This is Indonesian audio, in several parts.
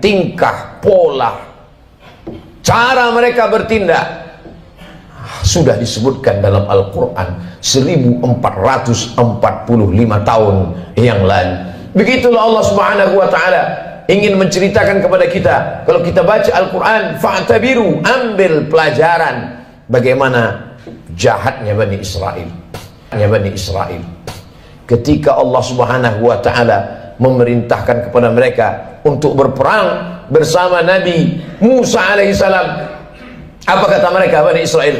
tingkah, pola, cara mereka bertindak sudah disebutkan dalam Al-Quran 1445 tahun yang lalu. Begitulah Allah Subhanahu wa ta'ala ingin menceritakan kepada kita. Kalau kita baca Al-Quran, fa'tabiru, ambil pelajaran bagaimana jahatnya Bani Israel. Ketika Allah Subhanahu wa ta'ala memerintahkan kepada mereka untuk berperang bersama Nabi Musa alaihissalam, apa kata mereka Bani Israel?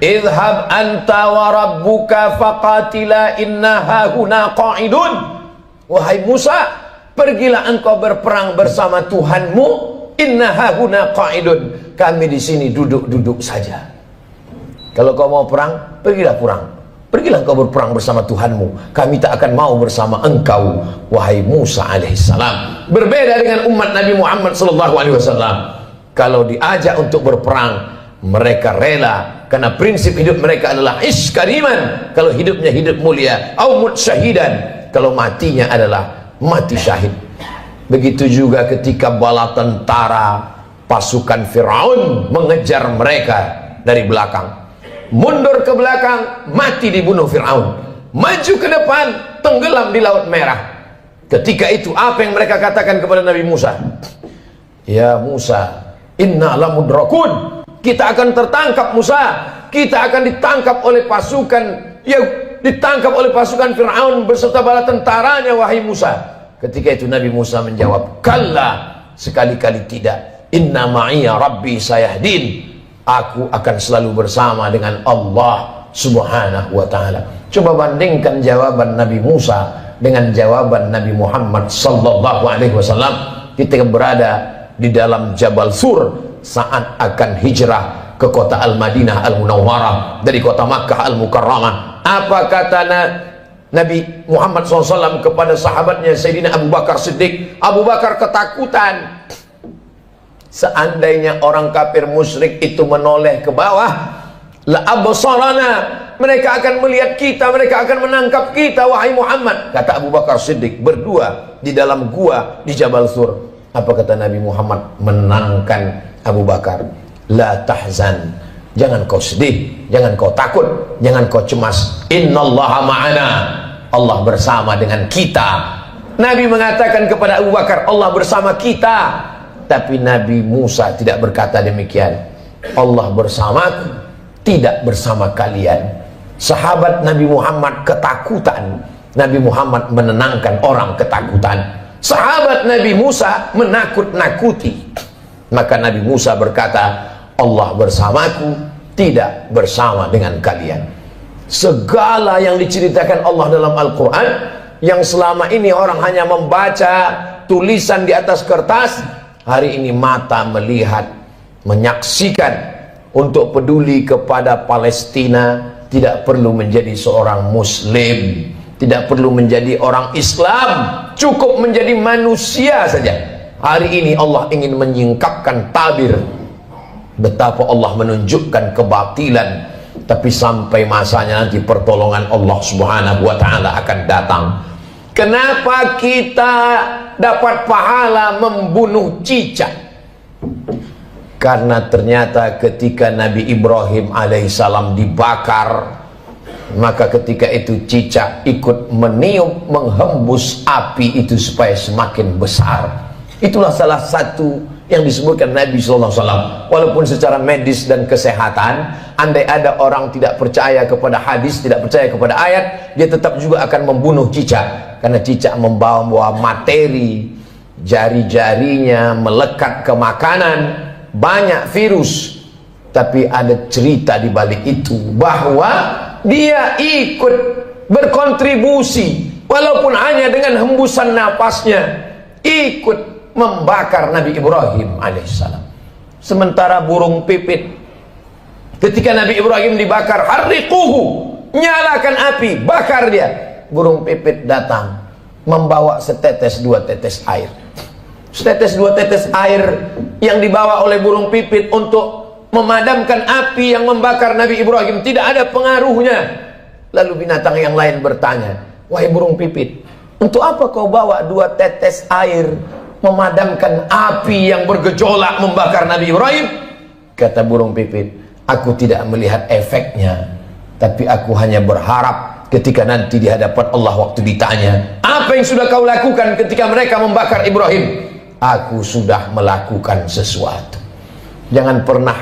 Idhab anta wa rabbuka faqatila inna hahuna qa'idun. Wahai Musa, pergilah engkau berperang bersama Tuhanmu. Inna hahuna qa'idun. Kami di sini duduk-duduk saja. Kalau kau mau perang, pergilah perang. Pergilah engkau berperang bersama Tuhanmu. Kami tak akan mau bersama engkau, wahai Musa alaihissalam. Berbeda dengan umat Nabi Muhammad sallallahu alaihi wasallam. Kalau diajak untuk berperang, mereka rela, karena prinsip hidup mereka adalah ish kariman. Kalau hidupnya hidup mulia, au mut syahidan. Kalau matinya adalah mati syahid. Begitu juga ketika bala tentara pasukan Firaun mengejar mereka dari belakang. Mundur ke belakang, mati dibunuh Fir'aun. Maju ke depan, tenggelam di Laut Merah. Ketika itu apa yang mereka katakan kepada Nabi Musa? Ya Musa, inna lamudrakun. Kita akan tertangkap Musa. Kita akan ditangkap oleh pasukan, ya, ditangkap oleh pasukan Fir'aun beserta bala tentaranya, wahai Musa. Ketika itu Nabi Musa menjawab, kalla, sekali-kali tidak. Inna ma'iya rabbi sayahdin. Aku akan selalu bersama dengan Allah Subhanahu wa ta'ala. Coba bandingkan jawaban Nabi Musa dengan jawaban Nabi Muhammad sallallahu alaihi wasallam ketika berada di dalam Jabal Sur saat akan hijrah ke kota Al-Madinah Al-Munawwarah dari kota Makkah Al-Mukarramah. Apa kata Nabi Muhammad SAW kepada sahabatnya Sayyidina Abu Bakar Siddiq? Abu Bakar ketakutan. Seandainya orang kafir musyrik itu menoleh ke bawah, la absarana, mereka akan melihat kita, mereka akan menangkap kita, wahai Muhammad. Kata Abu Bakar Siddiq berdua di dalam gua di Jabal Sur. Apa kata Nabi Muhammad menenangkan Abu Bakar? La tahzan, jangan kau sedih, jangan kau takut, jangan kau cemas. Innallaha ma'ana, Allah bersama dengan kita. Nabi mengatakan kepada Abu Bakar, Allah bersama kita. Tapi Nabi Musa tidak berkata demikian. Allah bersamaku, tidak bersama kalian. Sahabat Nabi Muhammad ketakutan. Nabi Muhammad menenangkan orang ketakutan. Sahabat Nabi Musa menakut-nakuti. Maka Nabi Musa berkata, Allah bersamaku, tidak bersama dengan kalian. Segala yang diceritakan Allah dalam Al-Quran, yang selama ini orang hanya membaca tulisan di atas kertas, hari ini mata melihat, menyaksikan. Untuk peduli kepada Palestina, tidak perlu menjadi seorang Muslim, tidak perlu menjadi orang Islam, cukup menjadi manusia saja. Hari ini Allah ingin menyingkapkan tabir betapa Allah menunjukkan kebatilan. Tapi sampai masanya nanti pertolongan Allah Subhanahu wa ta'ala akan datang. Kenapa kita dapat pahala membunuh cicak? Karena ternyata ketika Nabi Ibrahim alaihissalam dibakar, maka ketika itu cicak ikut meniup, menghembus api itu supaya semakin besar. Itulah salah satu yang disebutkan Nabi SAW. Walaupun secara medis dan kesehatan, andai ada orang tidak percaya kepada hadis, tidak percaya kepada ayat, dia tetap juga akan membunuh cicak. Karena cicak membawa materi, jari-jarinya melekat ke makanan, banyak virus. Tapi ada cerita di balik itu, bahwa dia ikut berkontribusi, walaupun hanya dengan hembusan napasnya, ikut membakar Nabi Ibrahim alaihissalam. Sementara burung pipit, ketika Nabi Ibrahim dibakar, harriquhu, nyalakan api, bakar dia. Burung pipit datang membawa setetes dua tetes air. Setetes dua tetes air yang dibawa oleh burung pipit untuk memadamkan api yang membakar Nabi Ibrahim tidak ada pengaruhnya. Lalu binatang yang lain bertanya, wahai burung pipit, untuk apa kau bawa dua tetes air memadamkan api yang bergejolak membakar Nabi Ibrahim? Kata burung pipit, aku tidak melihat efeknya, tapi aku hanya berharap ketika nanti di hadapan Allah waktu ditanya, apa yang sudah kau lakukan ketika mereka membakar Ibrahim? Aku sudah melakukan sesuatu. Jangan pernah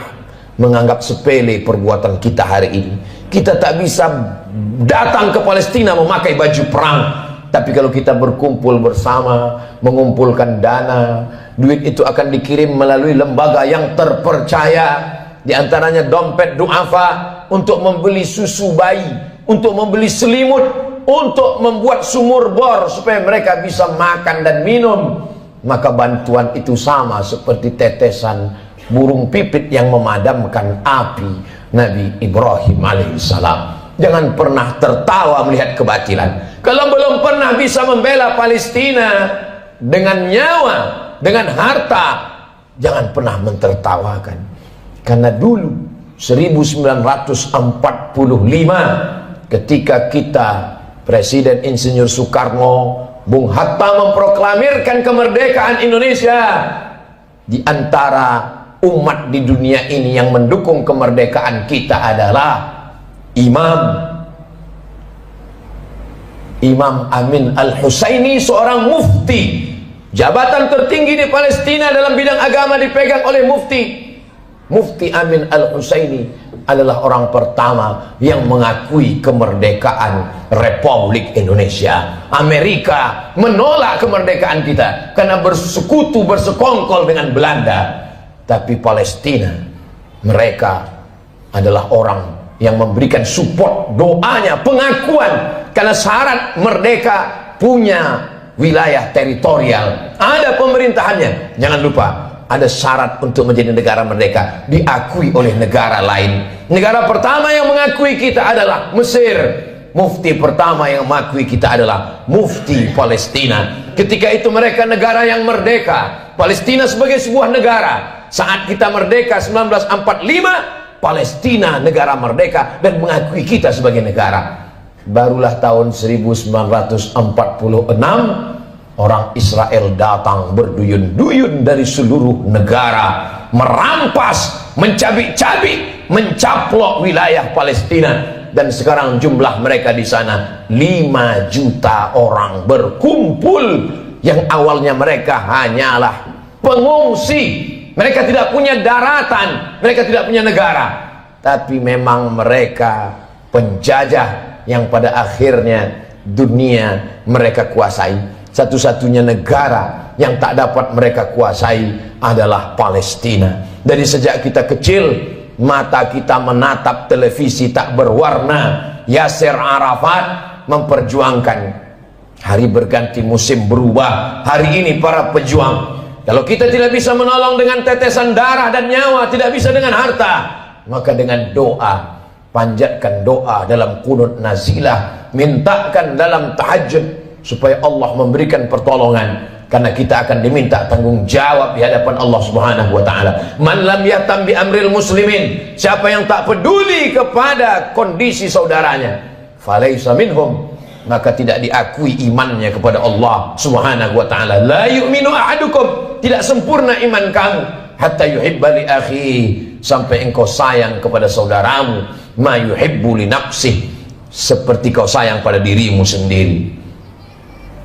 menganggap sepele perbuatan kita hari ini. Kita tak bisa datang ke Palestina memakai baju perang, tapi kalau kita berkumpul bersama, mengumpulkan dana, duit itu akan dikirim melalui lembaga yang terpercaya, di antaranya dompet duafa, untuk membeli susu bayi, untuk membeli selimut, untuk membuat sumur bor supaya mereka bisa makan dan minum. Maka bantuan itu sama seperti tetesan burung pipit yang memadamkan api Nabi Ibrahim alaihissalam. Jangan pernah tertawa melihat kebatilan. Kalau belum pernah bisa membela Palestina dengan nyawa, dengan harta, jangan pernah mentertawakan. Karena dulu 1945 ketika kita Presiden Insinyur Soekarno, Bung Hatta memproklamirkan kemerdekaan Indonesia, di antara umat di dunia ini yang mendukung kemerdekaan kita adalah Imam Amin Al-Husaini, seorang mufti. Jabatan tertinggi di Palestina dalam bidang agama dipegang oleh Mufti Amin Al-Husaini adalah orang pertama yang mengakui kemerdekaan Republik Indonesia. Amerika menolak kemerdekaan kita karena bersekutu, bersekongkol dengan Belanda. Tapi Palestina, mereka adalah orang yang memberikan support, doanya, pengakuan, karena syarat merdeka punya wilayah teritorial, ada pemerintahannya. Jangan lupa, ada syarat untuk menjadi negara merdeka, diakui oleh negara lain. Negara pertama yang mengakui kita adalah Mesir. Mufti pertama yang mengakui kita adalah Mufti Palestina. Ketika itu mereka negara yang merdeka, Palestina sebagai sebuah negara. Saat kita merdeka 1945, Palestina negara merdeka dan mengakui kita sebagai negara. Barulah tahun 1946 orang Israel datang berduyun-duyun dari seluruh negara, merampas, mencabik-cabik, mencaplok wilayah Palestina. Dan sekarang jumlah mereka di sana 5 juta orang berkumpul. Yang awalnya mereka hanyalah pengungsi, mereka tidak punya daratan, mereka tidak punya negara, tapi memang mereka penjajah yang pada akhirnya dunia mereka kuasai. Satu-satunya negara yang tak dapat mereka kuasai adalah Palestina. Dari sejak kita kecil, mata kita menatap televisi tak berwarna. Yasser Arafat memperjuangkan, hari berganti musim berubah. Hari ini para pejuang, kalau kita tidak bisa menolong dengan tetesan darah dan nyawa, tidak bisa dengan harta, maka dengan doa, panjatkan doa dalam qunut nazilah, mintakan dalam tahajud supaya Allah memberikan pertolongan. Karena kita akan diminta tanggung jawab di hadapan Allah Subhanahu wa taala. Man lam yatam bi amril muslimin, siapa yang tak peduli kepada kondisi saudaranya, falaisa minhum, maka tidak diakui imannya kepada Allah Subhanahu wa taala. La yu'minu ahadukum, tidak sempurna iman kamu, hatta yuhibba li akhi, sampai engkau sayang kepada saudaramu, ma yuhibbu li nafsih, seperti kau sayang pada dirimu sendiri.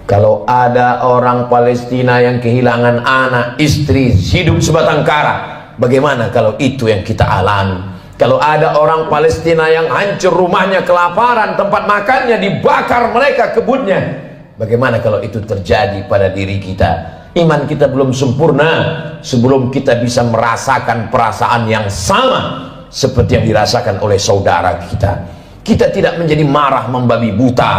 Kalau ada orang Palestina yang kehilangan anak, istri, hidup sebatang kara, bagaimana kalau itu yang kita alami? Kalau ada orang Palestina yang hancur rumahnya kelaparan, tempat makannya dibakar mereka kebunnya, bagaimana kalau itu terjadi pada diri kita? Iman kita belum sempurna sebelum kita bisa merasakan perasaan yang sama seperti yang dirasakan oleh saudara kita. Kita tidak menjadi marah membabi buta,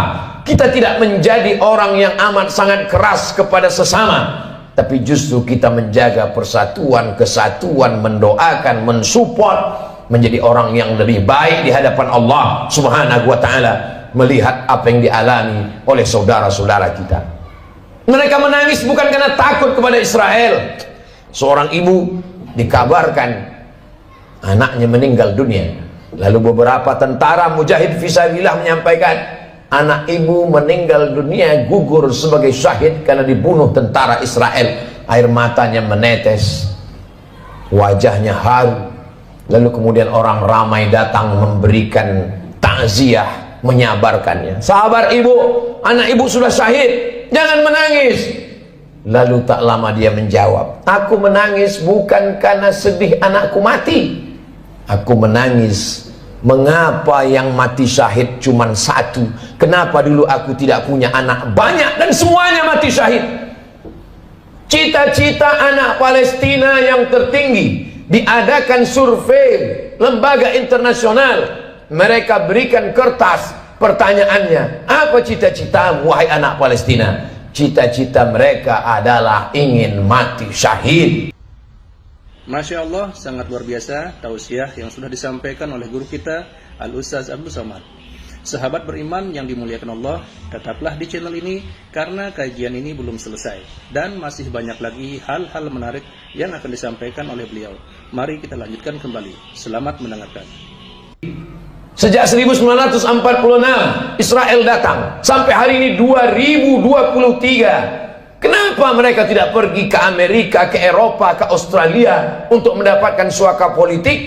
kita tidak menjadi orang yang amat sangat keras kepada sesama, tapi justru kita menjaga persatuan, kesatuan, mendoakan, mensupport, menjadi orang yang lebih baik di hadapan Allah Subhanahu wa taala melihat apa yang dialami oleh saudara-saudara kita. Mereka menangis bukan karena takut kepada Israel. Seorang ibu dikabarkan anaknya meninggal dunia. Lalu beberapa tentara mujahid fisabilillah menyampaikan, anak ibu meninggal dunia gugur sebagai syahid karena dibunuh tentara Israel. air matanya menetes, wajahnya haru. Lalu kemudian orang ramai datang memberikan takziah, menyabarkannya. Sabar ibu, anak ibu sudah syahid, jangan menangis. Lalu tak lama dia menjawab, aku menangis bukan karena sedih anakku mati. Aku menangis, mengapa yang mati syahid cuma satu? Kenapa dulu aku tidak punya anak banyak dan semuanya mati syahid? Cita-cita anak Palestina yang tertinggi, diadakan survei lembaga internasional, mereka berikan kertas, pertanyaannya, apa cita-citamu wahai anak Palestina? Cita-cita mereka adalah ingin mati syahid. Masya Allah, sangat luar biasa tausiah yang sudah disampaikan oleh guru kita Al-Ustaz Abdul Somad. Sahabat beriman yang dimuliakan Allah, tetaplah di channel ini karena kajian ini belum selesai dan masih banyak lagi hal-hal menarik yang akan disampaikan oleh beliau. Mari kita lanjutkan kembali. Selamat mendengarkan. Sejak 1946 Israel datang sampai hari ini 2023. Kenapa mereka tidak pergi ke Amerika, ke Eropa, ke Australia untuk mendapatkan suaka politik?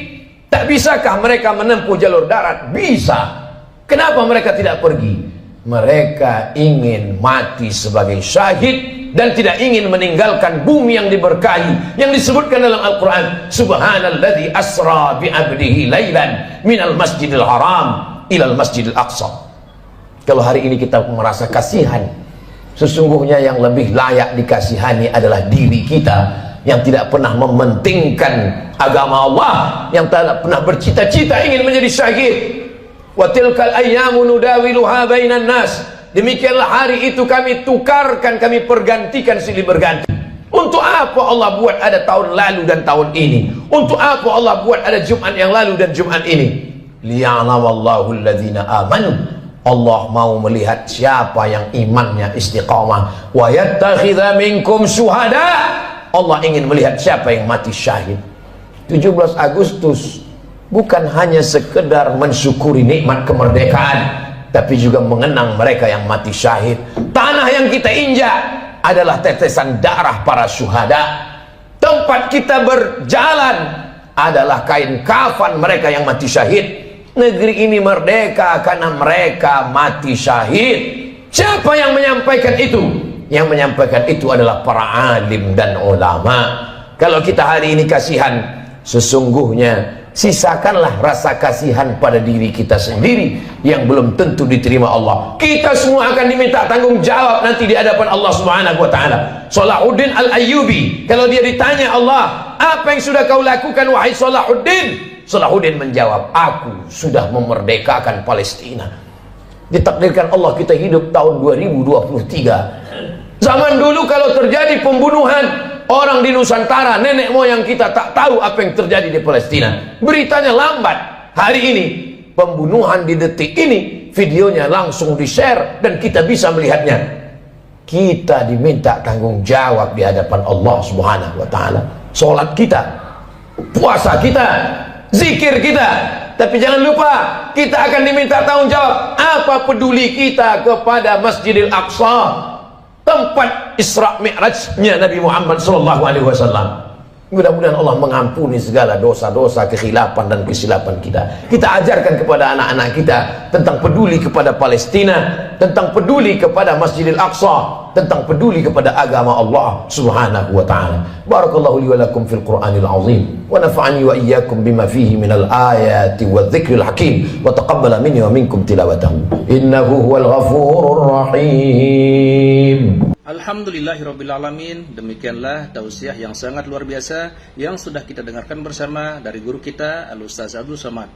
Tak bisakah mereka menempuh jalur darat? Bisa. Kenapa mereka tidak pergi? Mereka ingin mati sebagai syahid dan tidak ingin meninggalkan bumi yang diberkahi yang disebutkan dalam Al-Quran. Subhanalladzi asra bi'abdihi laylan minal masjidil haram ilal masjidil aqsa. Kalau hari ini kita merasa kasihan, sesungguhnya yang lebih layak dikasihani adalah diri kita yang tidak pernah mementingkan agama Allah, yang tidak pernah bercita-cita ingin menjadi syahid. Wa tilkal ayyamu nudawiluha bainan nas. Demikianlah hari itu kami tukarkan, kami pergantikan silih berganti. Untuk apa Allah buat ada tahun lalu dan tahun ini? Untuk apa Allah buat ada Jumat yang lalu dan Jumat ini? Liya'lamallahu alladhina amanu. Allah mau melihat siapa yang imannya istiqamah. Wa yattakhidha minkum syuhada. Allah ingin melihat siapa yang mati syahid. 17 Agustus bukan hanya sekedar mensyukuri nikmat kemerdekaan, tapi juga mengenang mereka yang mati syahid. Tanah yang kita injak adalah tetesan darah para syuhada. Tempat kita berjalan adalah kain kafan mereka yang mati syahid. Negeri ini merdeka karena mereka mati syahid. Siapa yang menyampaikan itu? Yang menyampaikan itu adalah para alim dan ulama. Kalau kita hari ini kasihan, sesungguhnya sisakanlah rasa kasihan pada diri kita sendiri yang belum tentu diterima Allah. Kita semua akan diminta tanggung jawab nanti di hadapan Allah Subhanahu wa taala. Salahuddin Al-Ayyubi, kalau dia ditanya Allah, apa yang sudah kau lakukan wahai Salahuddin? Salahuddin menjawab, aku sudah memerdekakan Palestina. Ditakdirkan Allah kita hidup tahun 2023. Zaman dulu kalau terjadi pembunuhan orang di Nusantara, nenek moyang kita tak tahu apa yang terjadi di Palestina. Beritanya lambat. Hari ini pembunuhan di detik ini, videonya langsung di-share dan kita bisa melihatnya. Kita diminta tanggung jawab di hadapan Allah Subhanahu wa taala. Salat kita, puasa kita, zikir kita. Tapi jangan lupa, kita akan diminta tanggung jawab. Apa peduli kita kepada Masjidil Aqsa, tempat Isra Mi'rajnya Nabi Muhammad SAW. Mudah-mudahan Allah mengampuni segala dosa-dosa, kekhilafan dan kesilapan kita. Kita ajarkan kepada anak-anak kita tentang peduli kepada Palestina, tentang peduli kepada Masjidil Aqsa, tentang peduli kepada agama Allah Subhanahu wa taala. Barakallahu li wa lakum fil Qur'anil azim wa nafa'ani wa iyyakum bima fihi minal ayati wadh-dhikril hakim wa taqabbala minni wa minkum tilawatahu innahu huwal ghafurur rahim. Alhamdulillahirrabbilalamin. Demikianlah tausiah yang sangat luar biasa yang sudah kita dengarkan bersama dari guru kita Al-Ustaz Abdul Somad.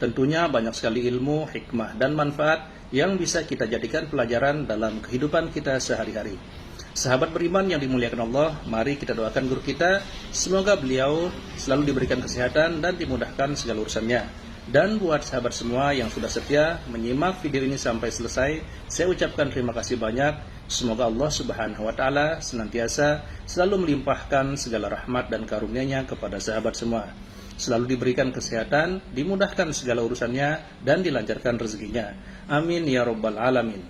Tentunya banyak sekali ilmu, hikmah dan manfaat yang bisa kita jadikan pelajaran dalam kehidupan kita sehari-hari. Sahabat beriman yang dimuliakan Allah, mari kita doakan guru kita, semoga beliau selalu diberikan kesehatan dan dimudahkan segala urusannya. Dan buat sahabat semua yang sudah setia menyimak video ini sampai selesai, saya ucapkan terima kasih banyak. Semoga Allah Subhanahu wa taala senantiasa selalu melimpahkan segala rahmat dan karunia-Nya kepada sahabat semua. Selalu diberikan kesehatan, dimudahkan segala urusannya dan dilancarkan rezekinya. Amin ya rabbal alamin.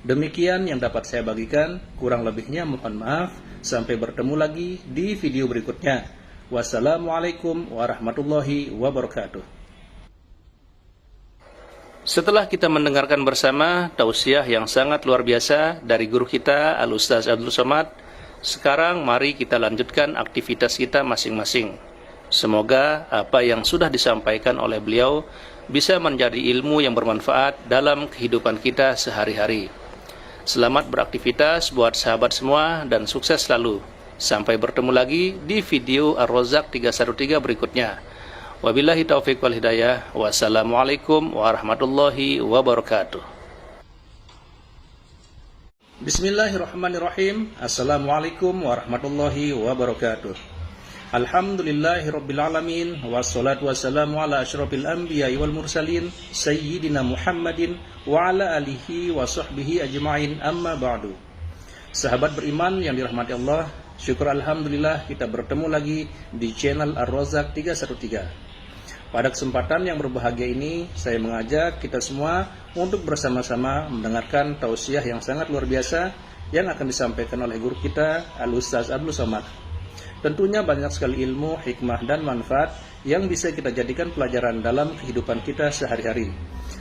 Demikian yang dapat saya bagikan, kurang lebihnya mohon maaf. Sampai bertemu lagi di video berikutnya. Wassalamualaikum warahmatullahi wabarakatuh. Setelah kita mendengarkan bersama tausiah yang sangat luar biasa dari guru kita Al-Ustaz Abdul Somad, sekarang mari kita lanjutkan aktivitas kita masing-masing. Semoga apa yang sudah disampaikan oleh beliau bisa menjadi ilmu yang bermanfaat dalam kehidupan kita sehari-hari. Selamat beraktivitas buat sahabat semua dan sukses selalu. Sampai bertemu lagi di video Ar-Razzaq 313 berikutnya. Wabillahi taufiq wal hidayah. Wassalamualaikum warahmatullahi wabarakatuh. Bismillahirrahmanirrahim. Assalamualaikum warahmatullahi wabarakatuh. Alhamdulillahirrabbilalamin. Wassalatu wassalamu ala asyrafil anbiya'i wal mursalin Sayyidina Muhammadin wa ala alihi wa sahbihi ajma'in, amma ba'du. Sahabat beriman yang dirahmati Allah, syukur alhamdulillah kita bertemu lagi di channel Ar-Razzaq 313. Pada kesempatan yang berbahagia ini, saya mengajak kita semua untuk bersama-sama mendengarkan tausiah yang sangat luar biasa yang akan disampaikan oleh guru kita Al-Ustaz Abdul Somad. Tentunya banyak sekali ilmu, hikmah, dan manfaat yang bisa kita jadikan pelajaran dalam kehidupan kita sehari-hari.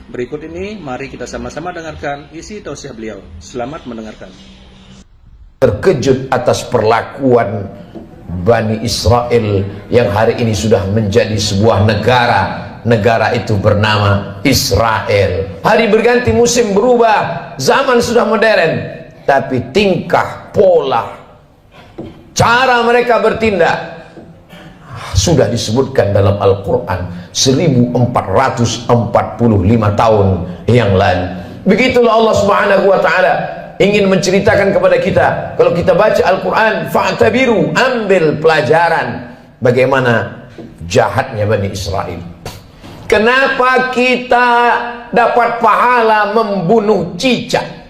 Berikut ini, mari kita sama-sama dengarkan isi tausiah beliau. Selamat mendengarkan. Terkejut atas perlakuan Bani Israel yang hari ini sudah menjadi sebuah negara. Negara itu bernama Israel. Hari berganti, musim berubah, zaman sudah modern, tapi tingkah, pola, cara mereka bertindak sudah disebutkan dalam Al-Quran 1445 tahun yang lalu. Begitulah Allah Subhanahu wa ta'ala ingin menceritakan kepada kita. Kalau kita baca Al-Quran, fa'tabiru, ambil pelajaran bagaimana jahatnya Bani Israel. Kenapa kita dapat pahala membunuh cicak?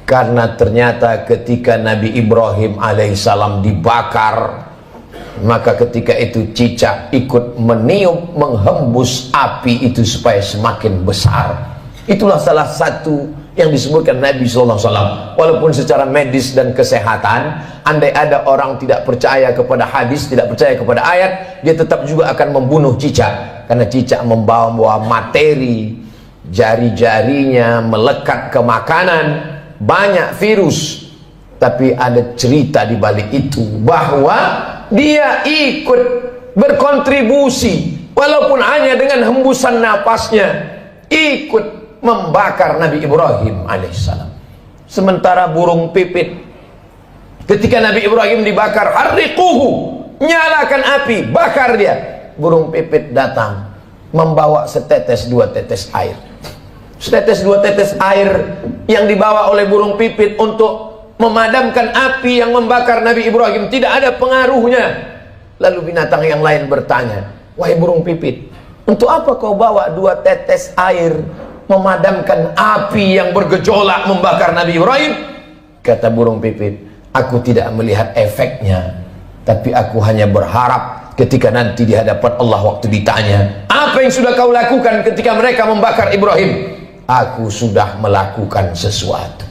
Karena ternyata ketika Nabi Ibrahim alaihissalam dibakar, maka ketika itu cicak ikut meniup, menghembus api itu supaya semakin besar. Itulah salah satu yang disebutkan Nabi SAW. Walaupun secara medis dan kesehatan, andai ada orang tidak percaya kepada hadis, tidak percaya kepada ayat, dia tetap juga akan membunuh cicak. Karena cicak membawa materi, jari-jarinya melekat ke makanan, banyak virus. Tapi ada cerita di balik itu, bahwa dia ikut berkontribusi walaupun hanya dengan hembusan napasnya, ikut membakar Nabi Ibrahim alaihissalam. Sementara burung pipit, ketika Nabi Ibrahim dibakar, harriquhu, nyalakan api, bakar dia. Burung pipit datang membawa setetes dua tetes air. Setetes dua tetes air yang dibawa oleh burung pipit untuk memadamkan api yang membakar Nabi Ibrahim tidak ada pengaruhnya. Lalu binatang yang lain bertanya, wahai burung pipit, untuk apa kau bawa dua tetes air memadamkan api yang bergejolak membakar Nabi Ibrahim? Kata burung pipit, aku tidak melihat efeknya, tapi aku hanya berharap ketika nanti di hadapan Allah waktu ditanya, apa yang sudah kau lakukan ketika mereka membakar Ibrahim? Aku sudah melakukan sesuatu.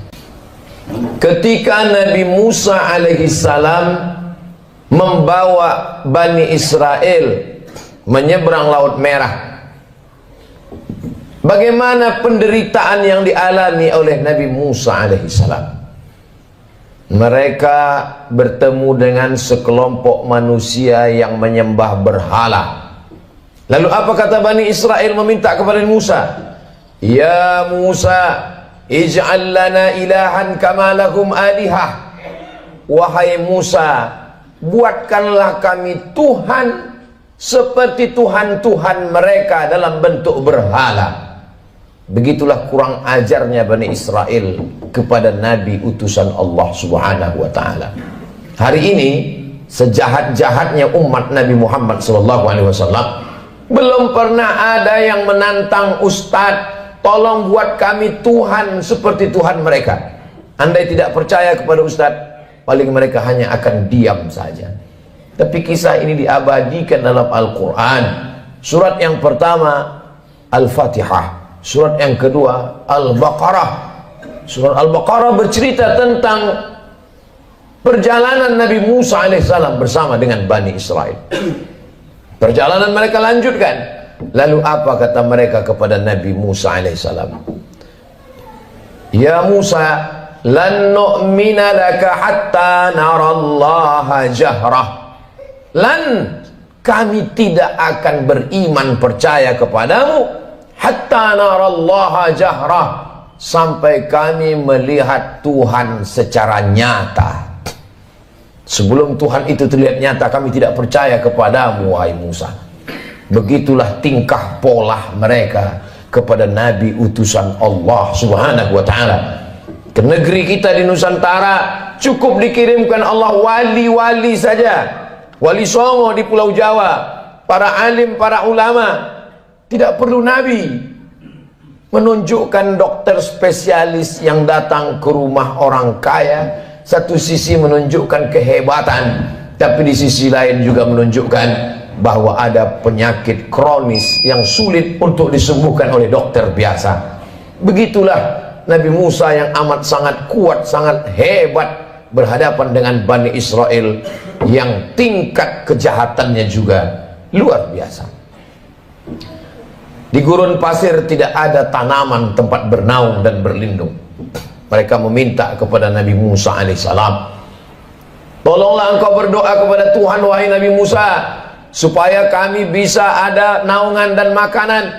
Ketika Nabi Musa alaihissalam membawa Bani Israel menyeberang Laut Merah, bagaimana penderitaan yang dialami oleh Nabi Musa alaihissalam? Mereka bertemu dengan sekelompok manusia yang menyembah berhala. Lalu apa kata Bani Israel meminta kepada Musa? Ya Musa, ij'al lana ilahan kama lahum alihah. Wahai Musa, buatkanlah kami Tuhan seperti Tuhan-Tuhan mereka dalam bentuk berhala. Begitulah kurang ajarnya Bani Israel kepada Nabi utusan Allah Subhanahu wa ta'ala. Hari ini, sejahat-jahatnya umat Nabi Muhammad SAW, belum pernah ada yang menantang Ustadz, tolong buat kami Tuhan seperti Tuhan mereka. Andai tidak percaya kepada Ustadz, paling mereka hanya akan diam saja. Tapi kisah ini diabadikan dalam Al-Quran. Surat yang pertama Al-Fatihah, surat yang kedua Al-Baqarah. Surat Al-Baqarah bercerita tentang perjalanan Nabi Musa alaihissalam bersama dengan Bani Israel. Perjalanan mereka lanjutkan. Lalu apa kata mereka kepada Nabi Musa alaihissalam? Ya Musa, lan nu'mina laka hatta narallaha jahrah. Lan, kami tidak akan beriman percaya kepadamu hatta narallaha jahrah, sampai kami melihat Tuhan secara nyata. Sebelum Tuhan itu terlihat nyata, kami tidak percaya kepadamu, wahai Musa. Begitulah tingkah pola mereka kepada Nabi utusan Allah subhanahu wa ta'ala. Ke negeri kita di Nusantara cukup dikirimkan Allah wali-wali saja. Wali Songo di Pulau Jawa, para alim, para ulama. Tidak perlu Nabi. Menunjukkan dokter spesialis yang datang ke rumah orang kaya, satu sisi menunjukkan kehebatan, tapi di sisi lain juga menunjukkan bahwa ada penyakit kronis yang sulit untuk disembuhkan oleh dokter biasa. Begitulah Nabi Musa yang amat sangat kuat, sangat hebat berhadapan dengan Bani Israel yang tingkat kejahatannya juga luar biasa. Di gurun pasir tidak ada tanaman tempat bernaung dan berlindung. Mereka meminta kepada Nabi Musa alaihissalam, tolonglah engkau berdoa kepada Tuhan, wahai Nabi Musa, supaya kami bisa ada naungan dan makanan.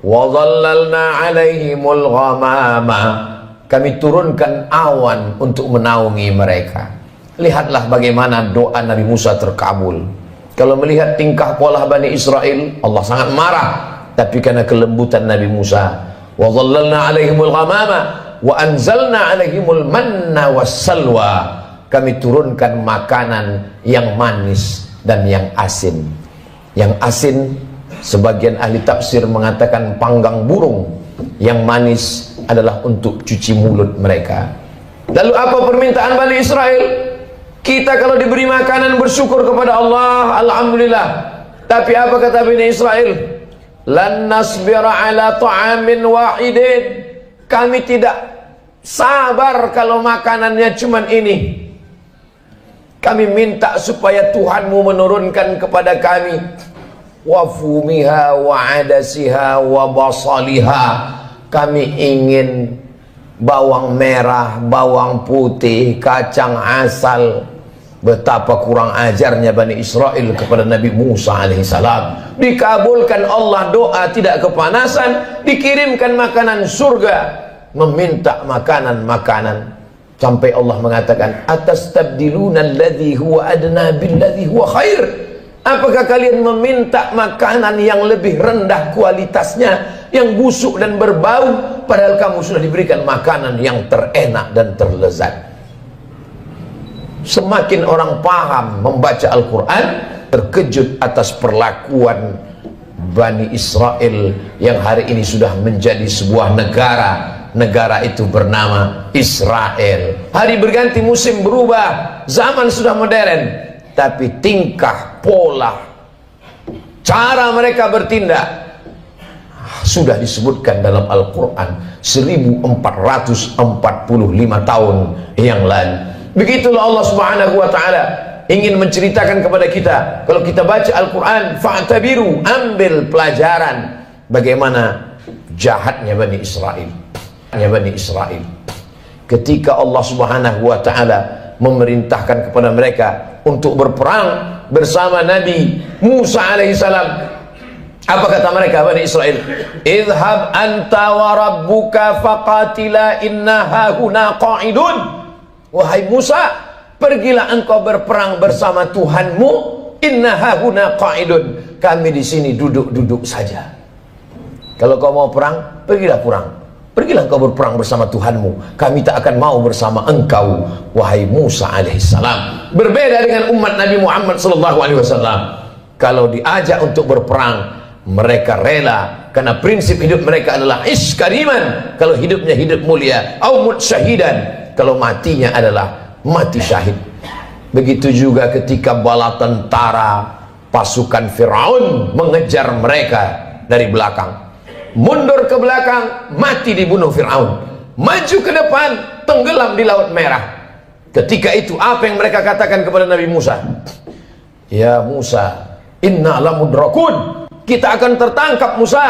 Wa dhallalna alaihimul ghamama, kami turunkan awan untuk menaungi mereka. Lihatlah bagaimana doa Nabi Musa terkabul. Kalau melihat tingkah pola Bani Israel, Allah sangat marah. Tapi karena kelembutan Nabi Musa, wa dhallalna alaihimul ghamama wa anzalna alaihimul manna wassalwa, kami turunkan makanan yang manis dan yang asin. Yang asin, sebagian ahli tafsir mengatakan panggang burung. Yang manis adalah untuk cuci mulut mereka. Lalu apa permintaan Bani Israel? Kita kalau diberi makanan bersyukur kepada Allah, alhamdulillah. Tapi apa kata Bani Israel? Lan nasbira ala ta'amin wahidin, kami tidak sabar kalau makanannya cuman ini. Kami minta supaya Tuhanmu menurunkan kepada kami wafumiha wa adasiha wa basaliha. Kami ingin bawang merah, bawang putih, kacang asal. Betapa kurang ajarnya Bani Israel kepada Nabi Musa alaihissalam. Dikabulkan Allah doa, tidak kepanasan, dikirimkan makanan surga. Meminta makanan-makanan sampai Allah mengatakan, atastabdiluna alladhi huwa adna billadhi huwa khair. Apakah kalian meminta makanan yang lebih rendah kualitasnya, yang busuk dan berbau, padahal kamu sudah diberikan makanan yang terenak dan terlezat? Semakin orang paham membaca Al-Quran, terkejut atas perlakuan Bani Israel yang hari ini sudah menjadi sebuah negara. Negara itu bernama Israel. Hari berganti, musim berubah, zaman sudah modern, tapi tingkah, pola, cara mereka bertindak sudah disebutkan dalam Al-Quran 1445 tahun yang lalu. Begitulah Allah subhanahu wa ta'ala ingin menceritakan kepada kita. Kalau kita baca Al-Quran, fa'tabiru, ambil pelajaran bagaimana jahatnya Bani Israel. Bani Israel ketika Allah subhanahu wa ta'ala memerintahkan kepada mereka untuk berperang bersama Nabi Musa alaihissalam. Apa kata mereka Bani Israel? Idhab anta wa rabbuka faqatila inna hahuna qa'idun. Wahai Musa, pergilah engkau berperang bersama Tuhanmu. Inna hahuna qa'idun, kami di sini duduk-duduk saja. Kalau kau mau perang, pergilah perang. Pergilah engkau berperang bersama Tuhanmu. Kami tak akan mau bersama engkau, wahai Musa alaihissalam. Berbeda dengan umat Nabi Muhammad sallallahu alaihi wasallam. Kalau diajak untuk berperang, mereka rela, karena prinsip hidup mereka adalah iskariman. Kalau hidupnya hidup mulia, au mut syahidan, kalau matinya adalah mati syahid. Begitu juga ketika bala tentara pasukan Fir'aun mengejar mereka dari belakang. Mundur ke belakang, mati dibunuh Fir'aun. Maju ke depan, tenggelam di Laut Merah. Ketika itu apa yang mereka katakan kepada Nabi Musa? Ya Musa, inna lamudrakun. Kita akan tertangkap Musa.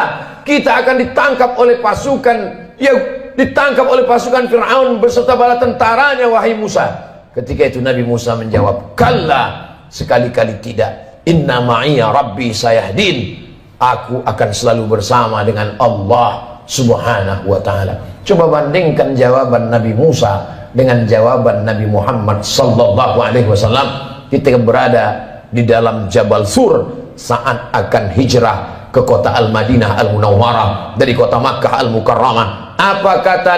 Kita akan ditangkap oleh pasukan, ya ditangkap oleh pasukan Fir'aun beserta bala tentaranya, wahai Musa. Ketika itu Nabi Musa menjawab, kalla, sekali-kali tidak. Inna ma'iya rabbi sayahdin. Aku akan selalu bersama dengan Allah subhanahu wa ta'ala. Coba bandingkan jawaban Nabi Musa dengan jawaban Nabi Muhammad sallallahu alaihi wasallam ketika berada di dalam Jabal Sur saat akan hijrah ke kota Al-Madinah Al-Munawwarah dari kota Makkah Al-Mukarramah. Apa kata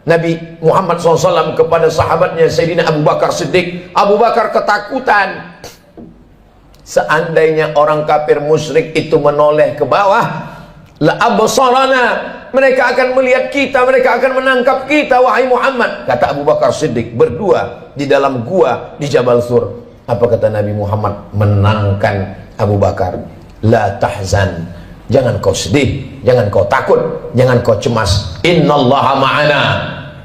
Nabi Muhammad SAW kepada sahabatnya Sayyidina Abu Bakar Siddiq? Abu Bakar ketakutan. Seandainya orang kafir musyrik itu menoleh ke bawah, la absarana, mereka akan melihat kita, mereka akan menangkap kita, wahai Muhammad. Kata Abu Bakar Siddiq berdua di dalam gua di Jabal Sur. Apa kata Nabi Muhammad menangkan Abu Bakar? La tahzan, jangan kau sedih, jangan kau takut, jangan kau cemas. Innallaha ma'ana,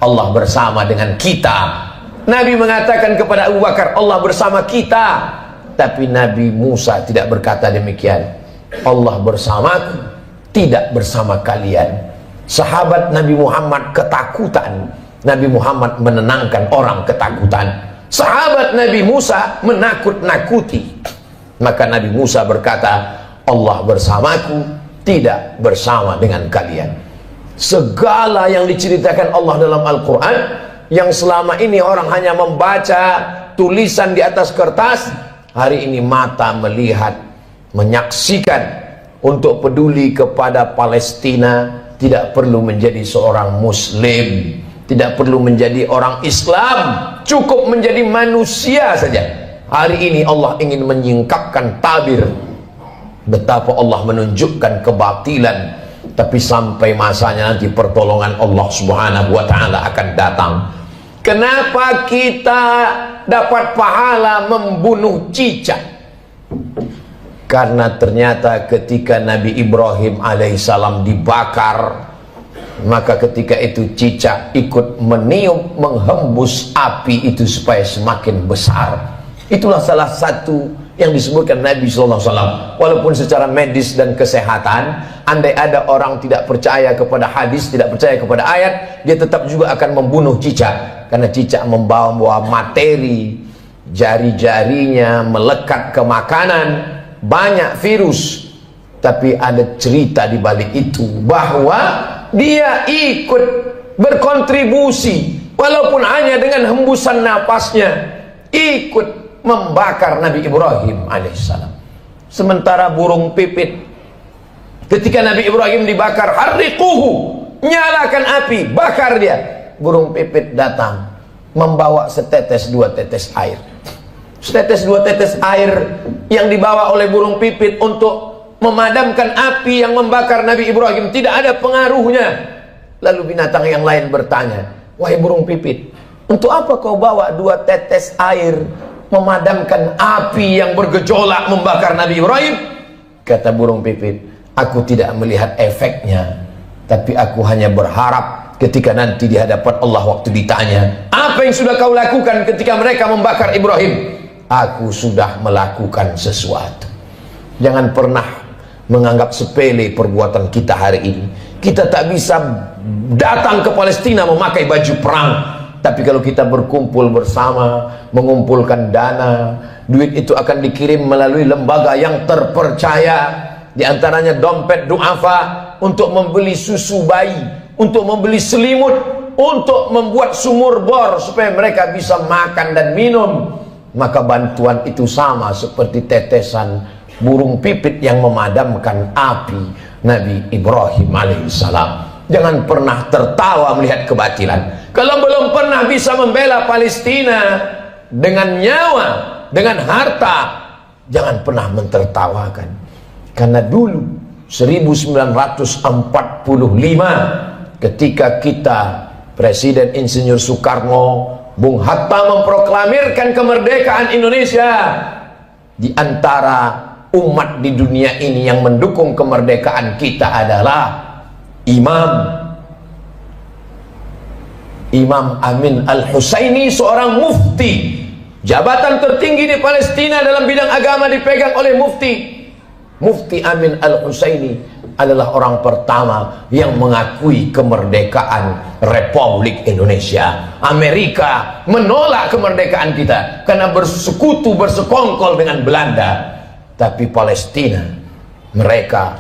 Allah bersama dengan kita. Nabi mengatakan kepada Abu Bakar, Allah bersama kita. Tapi Nabi Musa tidak berkata demikian. Allah bersamaku, tidak bersama kalian. Sahabat Nabi Muhammad ketakutan, Nabi Muhammad menenangkan orang ketakutan. Sahabat Nabi Musa menakut-nakuti. Maka Nabi Musa berkata, Allah bersamaku, tidak bersama dengan kalian. Segala yang diceritakan Allah dalam Al-Quran, yang selama ini orang hanya membaca tulisan di atas kertas, hari ini mata melihat, menyaksikan. Untuk peduli kepada Palestina, tidak perlu menjadi seorang Muslim, tidak perlu menjadi orang Islam, cukup menjadi manusia saja. Hari ini Allah ingin menyingkapkan tabir betapa Allah menunjukkan kebatilan, tapi sampai masanya nanti pertolongan Allah subhanahu wa ta'ala akan datang. Kenapa kita dapat pahala membunuh cicak? Karena ternyata ketika Nabi Ibrahim alaihissalam dibakar, maka ketika itu cicak ikut meniup, menghembus api itu supaya semakin besar. Itulah salah satu yang disebutkan Nabi SAW. Walaupun secara medis dan kesehatan, andai ada orang tidak percaya kepada hadis, tidak percaya kepada ayat, dia tetap juga akan membunuh cicak. Karena cicak membawa materi, jari-jarinya melekat ke makanan, banyak virus. Tapi ada cerita di balik itu, bahwa dia ikut berkontribusi, walaupun hanya dengan hembusan napasnya, ikut membakar Nabi Ibrahim alaihissalam. Sementara burung pipit, ketika Nabi Ibrahim dibakar, harriquhu, nyalakan api, bakar dia. Burung pipit datang membawa setetes dua tetes air. Setetes dua tetes air yang dibawa oleh burung pipit untuk memadamkan api yang membakar Nabi Ibrahim tidak ada pengaruhnya. Lalu binatang yang lain bertanya, wahai burung pipit, untuk apa kau bawa dua tetes air memadamkan api yang bergejolak membakar Nabi Ibrahim? Kata burung pipit, aku tidak melihat efeknya, tapi aku hanya berharap ketika nanti di hadapan Allah waktu ditanya, apa yang sudah kau lakukan ketika mereka membakar Ibrahim? Aku sudah melakukan sesuatu. Jangan pernah menganggap sepele perbuatan kita hari ini. Kita tak bisa datang ke Palestina memakai baju perang, tapi kalau kita berkumpul bersama, mengumpulkan dana, duit itu akan dikirim melalui lembaga yang terpercaya. Di antaranya dompet duafa, untuk membeli susu bayi, untuk membeli selimut, untuk membuat sumur bor supaya mereka bisa makan dan minum. Maka bantuan itu sama seperti tetesan burung pipit yang memadamkan api Nabi Ibrahim alaihissalam. Jangan pernah tertawa melihat kebatilan. Kalau belum pernah bisa membela Palestina dengan nyawa, dengan harta, jangan pernah mentertawakan. Karena dulu 1945 ketika kita Presiden Insinyur Soekarno, Bung Hatta memproklamirkan kemerdekaan Indonesia, di antara umat di dunia ini yang mendukung kemerdekaan kita adalah imam, Imam Amin Al-Husaini, seorang mufti. Jabatan tertinggi di Palestina dalam bidang agama dipegang oleh mufti. Mufti Amin Al-Husaini adalah orang pertama yang mengakui kemerdekaan Republik Indonesia. Amerika menolak kemerdekaan kita karena bersekutu, bersekongkol dengan Belanda. Tapi Palestina, mereka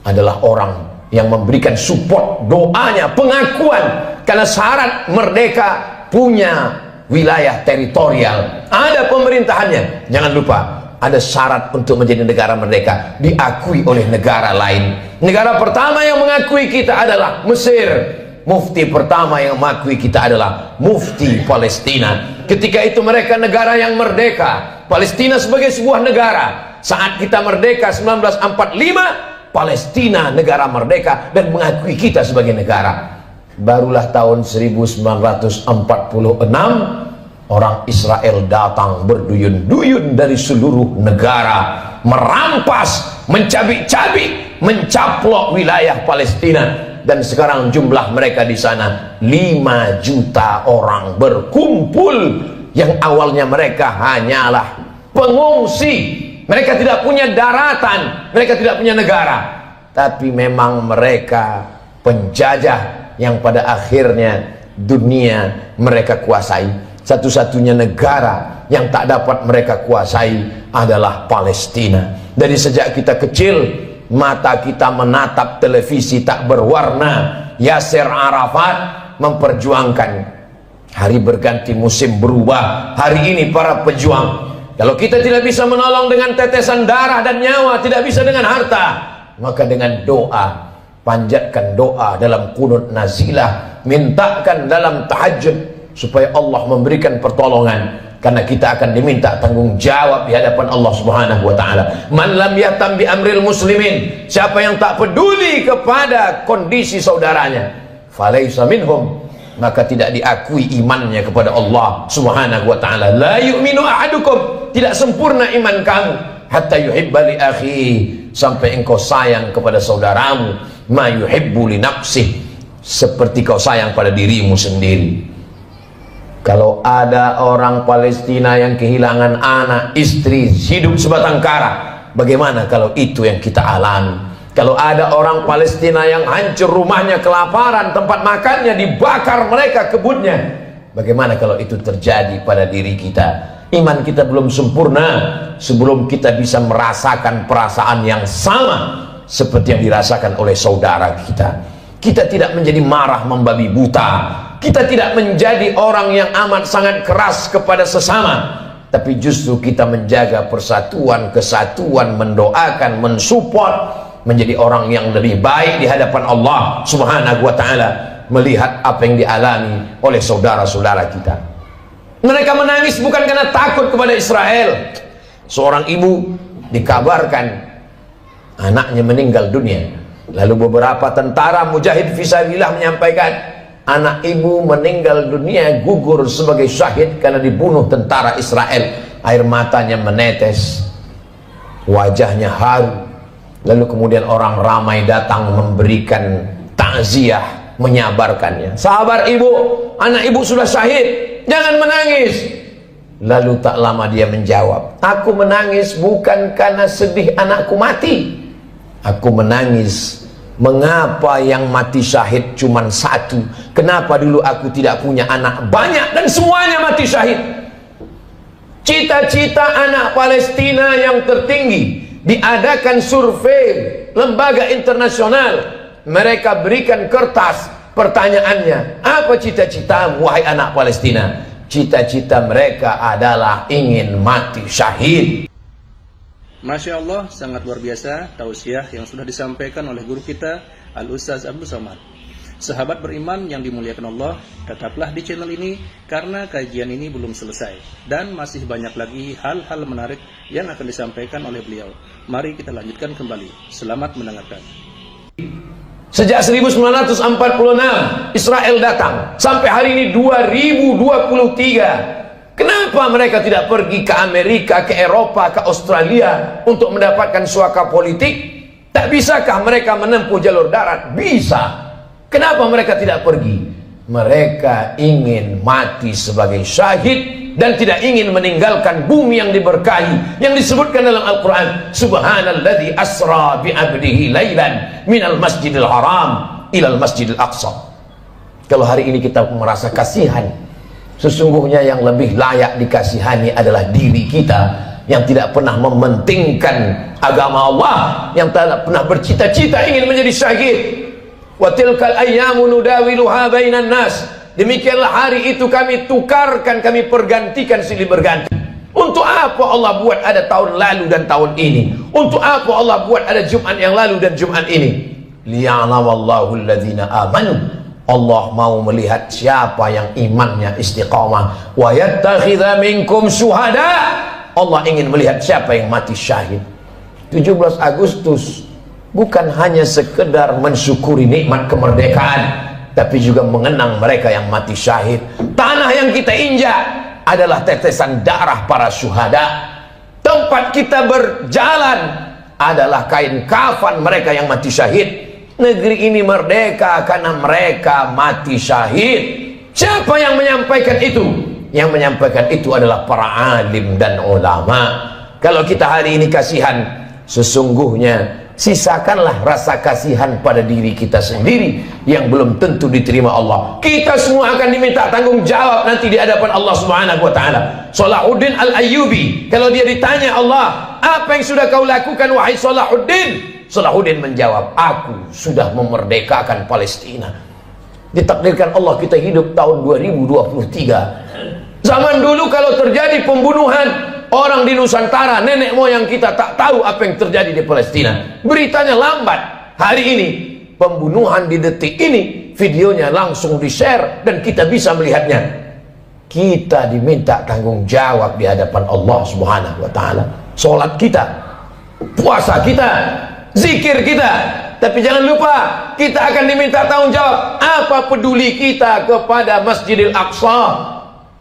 adalah orang yang memberikan support, doanya, pengakuan, karena syarat merdeka punya wilayah teritorial, ada pemerintahannya. Jangan lupa, ada syarat untuk menjadi negara merdeka, diakui oleh negara lain. Negara pertama yang mengakui kita adalah Mesir. Mufti pertama yang mengakui kita adalah mufti Palestina. Ketika itu mereka negara yang merdeka, Palestina sebagai sebuah negara. Saat kita merdeka 1945, Palestina negara merdeka dan mengakui kita sebagai negara. Barulah tahun 1946 orang Israel datang berduyun-duyun dari seluruh negara, merampas, mencabik-cabik, mencaplok wilayah Palestina. Dan sekarang jumlah mereka di sana 5 juta orang berkumpul. Yang awalnya mereka hanyalah pengungsi, mereka tidak punya daratan, mereka tidak punya negara, tapi memang mereka penjajah yang pada akhirnya dunia mereka kuasai. Satu-satunya negara yang tak dapat mereka kuasai adalah Palestina. Dari sejak kita kecil, mata kita menatap televisi tak berwarna. Yasser Arafat memperjuangkan. Hari berganti, musim berubah. Hari ini para pejuang, kalau kita tidak bisa menolong dengan tetesan darah dan nyawa, tidak bisa dengan harta, maka dengan doa, panjatkan doa dalam qunut nazilah, mintakan dalam tahajud supaya Allah memberikan pertolongan, karena kita akan diminta tanggung jawab di hadapan Allah Subhanahu wa taala. Man lam yahtam bi amril muslimin, siapa yang tak peduli kepada kondisi saudaranya, falaisa minhum, maka tidak diakui imannya kepada Allah Subhanahu wa taala. La yu'minu ahadukum, tidak sempurna iman kamu, hatta yuhibba li akhi, sampai engkau sayang kepada saudaramu, ma yuhibbu li nafsih, seperti kau sayang pada dirimu sendiri. Kalau ada orang Palestina yang kehilangan anak, istri, hidup sebatang kara, bagaimana kalau itu yang kita alami? Kalau ada orang Palestina yang hancur rumahnya, kelaparan, tempat makannya dibakar mereka, kebunnya, bagaimana kalau itu terjadi pada diri kita? Iman kita belum sempurna sebelum kita bisa merasakan perasaan yang sama seperti yang dirasakan oleh saudara kita. Kita tidak menjadi marah membabi buta, kita tidak menjadi orang yang amat sangat keras kepada sesama, tapi justru kita menjaga persatuan, kesatuan, mendoakan, mensupport, menjadi orang yang lebih baik di hadapan Allah Subhanahu wa taala, melihat apa yang dialami oleh saudara-saudara kita. Mereka menangis bukan karena takut kepada Israel. Seorang ibu dikabarkan anaknya meninggal dunia, lalu beberapa tentara mujahid fisabilillah menyampaikan, anak ibu meninggal dunia, gugur sebagai syahid karena dibunuh tentara Israel. Air matanya menetes, wajahnya haru. Lalu kemudian orang ramai datang memberikan takziah, menyabarkannya. Sabar ibu, anak ibu sudah syahid, jangan menangis. Lalu tak lama dia menjawab, aku menangis bukan karena sedih anakku mati, aku menangis, mengapa yang mati syahid cuma satu? Kenapa dulu aku tidak punya anak banyak dan semuanya mati syahid? Cita-cita anak Palestina yang tertinggi, diadakan survei lembaga internasional, mereka berikan kertas, pertanyaannya, apa cita-citamu wahai anak Palestina? Cita-cita mereka adalah ingin mati syahid. Masya Allah, sangat luar biasa tausiah yang sudah disampaikan oleh guru kita Al-Ustaz Abdul Somad. Sahabat beriman yang dimuliakan Allah, tetaplah di channel ini karena kajian ini belum selesai dan masih banyak lagi hal-hal menarik yang akan disampaikan oleh beliau. Mari kita lanjutkan kembali. Selamat mendengarkan. Sejak 1946 Israel datang sampai hari ini 2023. Kenapa mereka tidak pergi ke Amerika, ke Eropa, ke Australia untuk mendapatkan suaka politik? Tak bisakah mereka menempuh jalur darat? Bisa. Kenapa mereka tidak pergi? Mereka ingin mati sebagai syahid dan tidak ingin meninggalkan bumi yang diberkahi, yang disebutkan dalam Al-Quran, subhanalladzi asra bi'abdihi laylan minal masjidil haram ilal masjidil aqsa. Kalau hari ini kita merasa kasihan, sesungguhnya yang lebih layak dikasihani adalah diri kita yang tidak pernah mementingkan agama Allah, yang tidak pernah bercita-cita ingin menjadi syahid. Wa tilkal ayyamu nudawiluha bainan nas. Demikianlah hari itu kami tukarkan, kami pergantikan silih berganti. Untuk apa Allah buat ada tahun lalu dan tahun ini? Untuk apa Allah buat ada Jumat yang lalu dan Jumat ini? Liya'lamallahu alladhina amanu. Allah mau melihat siapa yang imannya istiqamah. Wa yattakhidha minkum syuhada. Allah ingin melihat siapa yang mati syahid. 17 Agustus bukan hanya sekedar mensyukuri nikmat kemerdekaan, tapi juga mengenang mereka yang mati syahid. Tanah yang kita injak adalah tetesan darah para syuhada. Tempat kita berjalan adalah kain kafan mereka yang mati syahid. Negeri ini merdeka karena mereka mati syahid. Siapa yang menyampaikan itu? Yang menyampaikan itu adalah para alim dan ulama. Kalau kita hari ini kasihan, sesungguhnya sisakanlah rasa kasihan pada diri kita sendiri yang belum tentu diterima Allah. Kita semua akan diminta tanggung jawab nanti di hadapan Allah Subhanahu wa taala. Salahuddin Al-Ayyubi, kalau dia ditanya Allah, apa yang sudah kau lakukan wahai Salahuddin? Salahuddin menjawab, aku sudah memerdekakan Palestina. Ditakdirkan Allah kita hidup tahun 2023. Zaman dulu kalau terjadi pembunuhan orang di Nusantara, nenek moyang kita tak tahu apa yang terjadi di Palestina. Beritanya lambat. Hari ini pembunuhan di detik ini, videonya langsung di-share dan kita bisa melihatnya. Kita diminta tanggung jawab di hadapan Allah Subhanahu wa taala. Salat kita, puasa kita, zikir kita. Tapi jangan lupa, kita akan diminta tanggung jawab. Apa peduli kita kepada Masjidil Aqsa,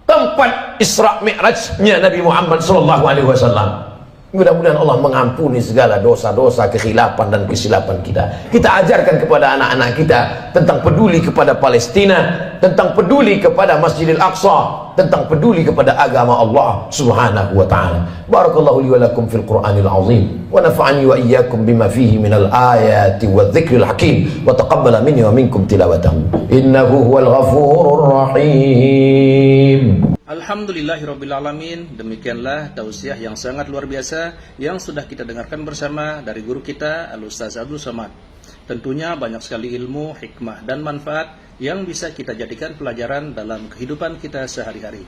tempat Isra Mi'rajnya Nabi Muhammad SAW. Mudah-mudahan Allah mengampuni segala dosa-dosa, kekhilafan dan kesilapan kita. Kita ajarkan kepada anak-anak kita tentang peduli kepada Palestina, tentang peduli kepada Masjidil Aqsa, tentang peduli kepada agama Allah Subhanahu wa taala. Barakallahu li wa lakum fil Qur'anil azim wa nafa'ani wa iyyakum bima fihi minal ayati wadh-dhikril hakim wa taqabbala minni wa minkum tilawatahu innahu huwal ghafurur rahim. Alhamdulillahirrabbilalamin. Demikianlah tausiah yang sangat luar biasa yang sudah kita dengarkan bersama dari guru kita Al-Ustaz Abdul Somad. Tentunya banyak sekali ilmu, hikmah dan manfaat yang bisa kita jadikan pelajaran dalam kehidupan kita sehari-hari.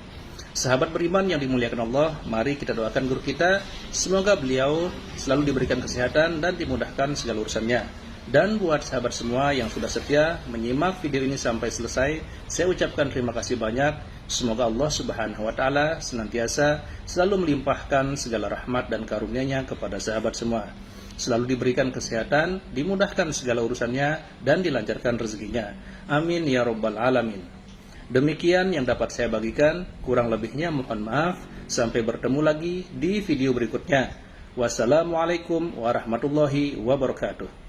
Sahabat beriman yang dimuliakan Allah, mari kita doakan guru kita, semoga beliau selalu diberikan kesehatan dan dimudahkan segala urusannya. Dan buat sahabat semua yang sudah setia menyimak video ini sampai selesai, saya ucapkan terima kasih banyak. Semoga Allah Subhanahu wa taala senantiasa selalu melimpahkan segala rahmat dan karunia-Nya kepada sahabat semua. Selalu diberikan kesehatan, dimudahkan segala urusannya dan dilancarkan rezekinya. Amin ya rabbal alamin. Demikian yang dapat saya bagikan, kurang lebihnya mohon maaf. Sampai bertemu lagi di video berikutnya. Wassalamualaikum warahmatullahi wabarakatuh.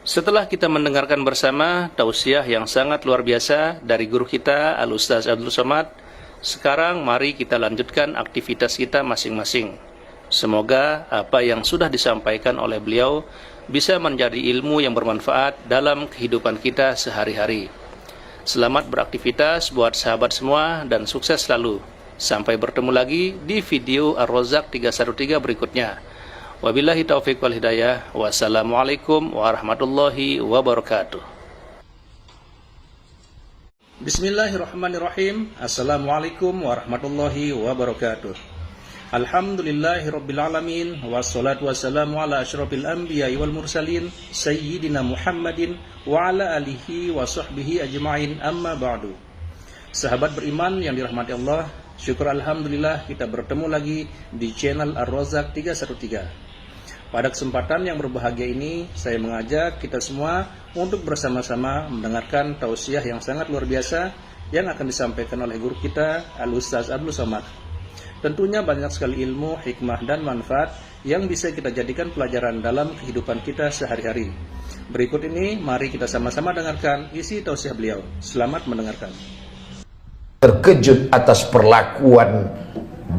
Setelah kita mendengarkan bersama tausiah yang sangat luar biasa dari guru kita Al-Ustaz Abdul Somad, sekarang mari kita lanjutkan aktivitas kita masing-masing. Semoga apa yang sudah disampaikan oleh beliau bisa menjadi ilmu yang bermanfaat dalam kehidupan kita sehari-hari. Selamat beraktivitas buat sahabat semua dan sukses selalu. Sampai bertemu lagi di video Ar-Razzaq 313 berikutnya. Wabillahi taufiq wal hidayah. Wassalamualaikum warahmatullahi wabarakatuh. Bismillahirrahmanirrahim. Assalamualaikum warahmatullahi wabarakatuh. Alhamdulillahirrabbilalamin. Wassalatu wassalamu ala asyrafil anbiya'i wal mursalin Sayyidina Muhammadin wa ala alihi wa sahbihi ajma'in, amma ba'du. Sahabat beriman yang dirahmati Allah, syukur alhamdulillah kita bertemu lagi di channel Ar-Razzaq 313. Pada kesempatan yang berbahagia ini, saya mengajak kita semua untuk bersama-sama mendengarkan tausiah yang sangat luar biasa yang akan disampaikan oleh guru kita Al-Ustaz Abdul Somad. Tentunya banyak sekali ilmu, hikmah dan manfaat yang bisa kita jadikan pelajaran dalam kehidupan kita sehari-hari. Berikut ini mari kita sama-sama dengarkan isi tausiah beliau. Selamat mendengarkan. Terkejut atas perlakuan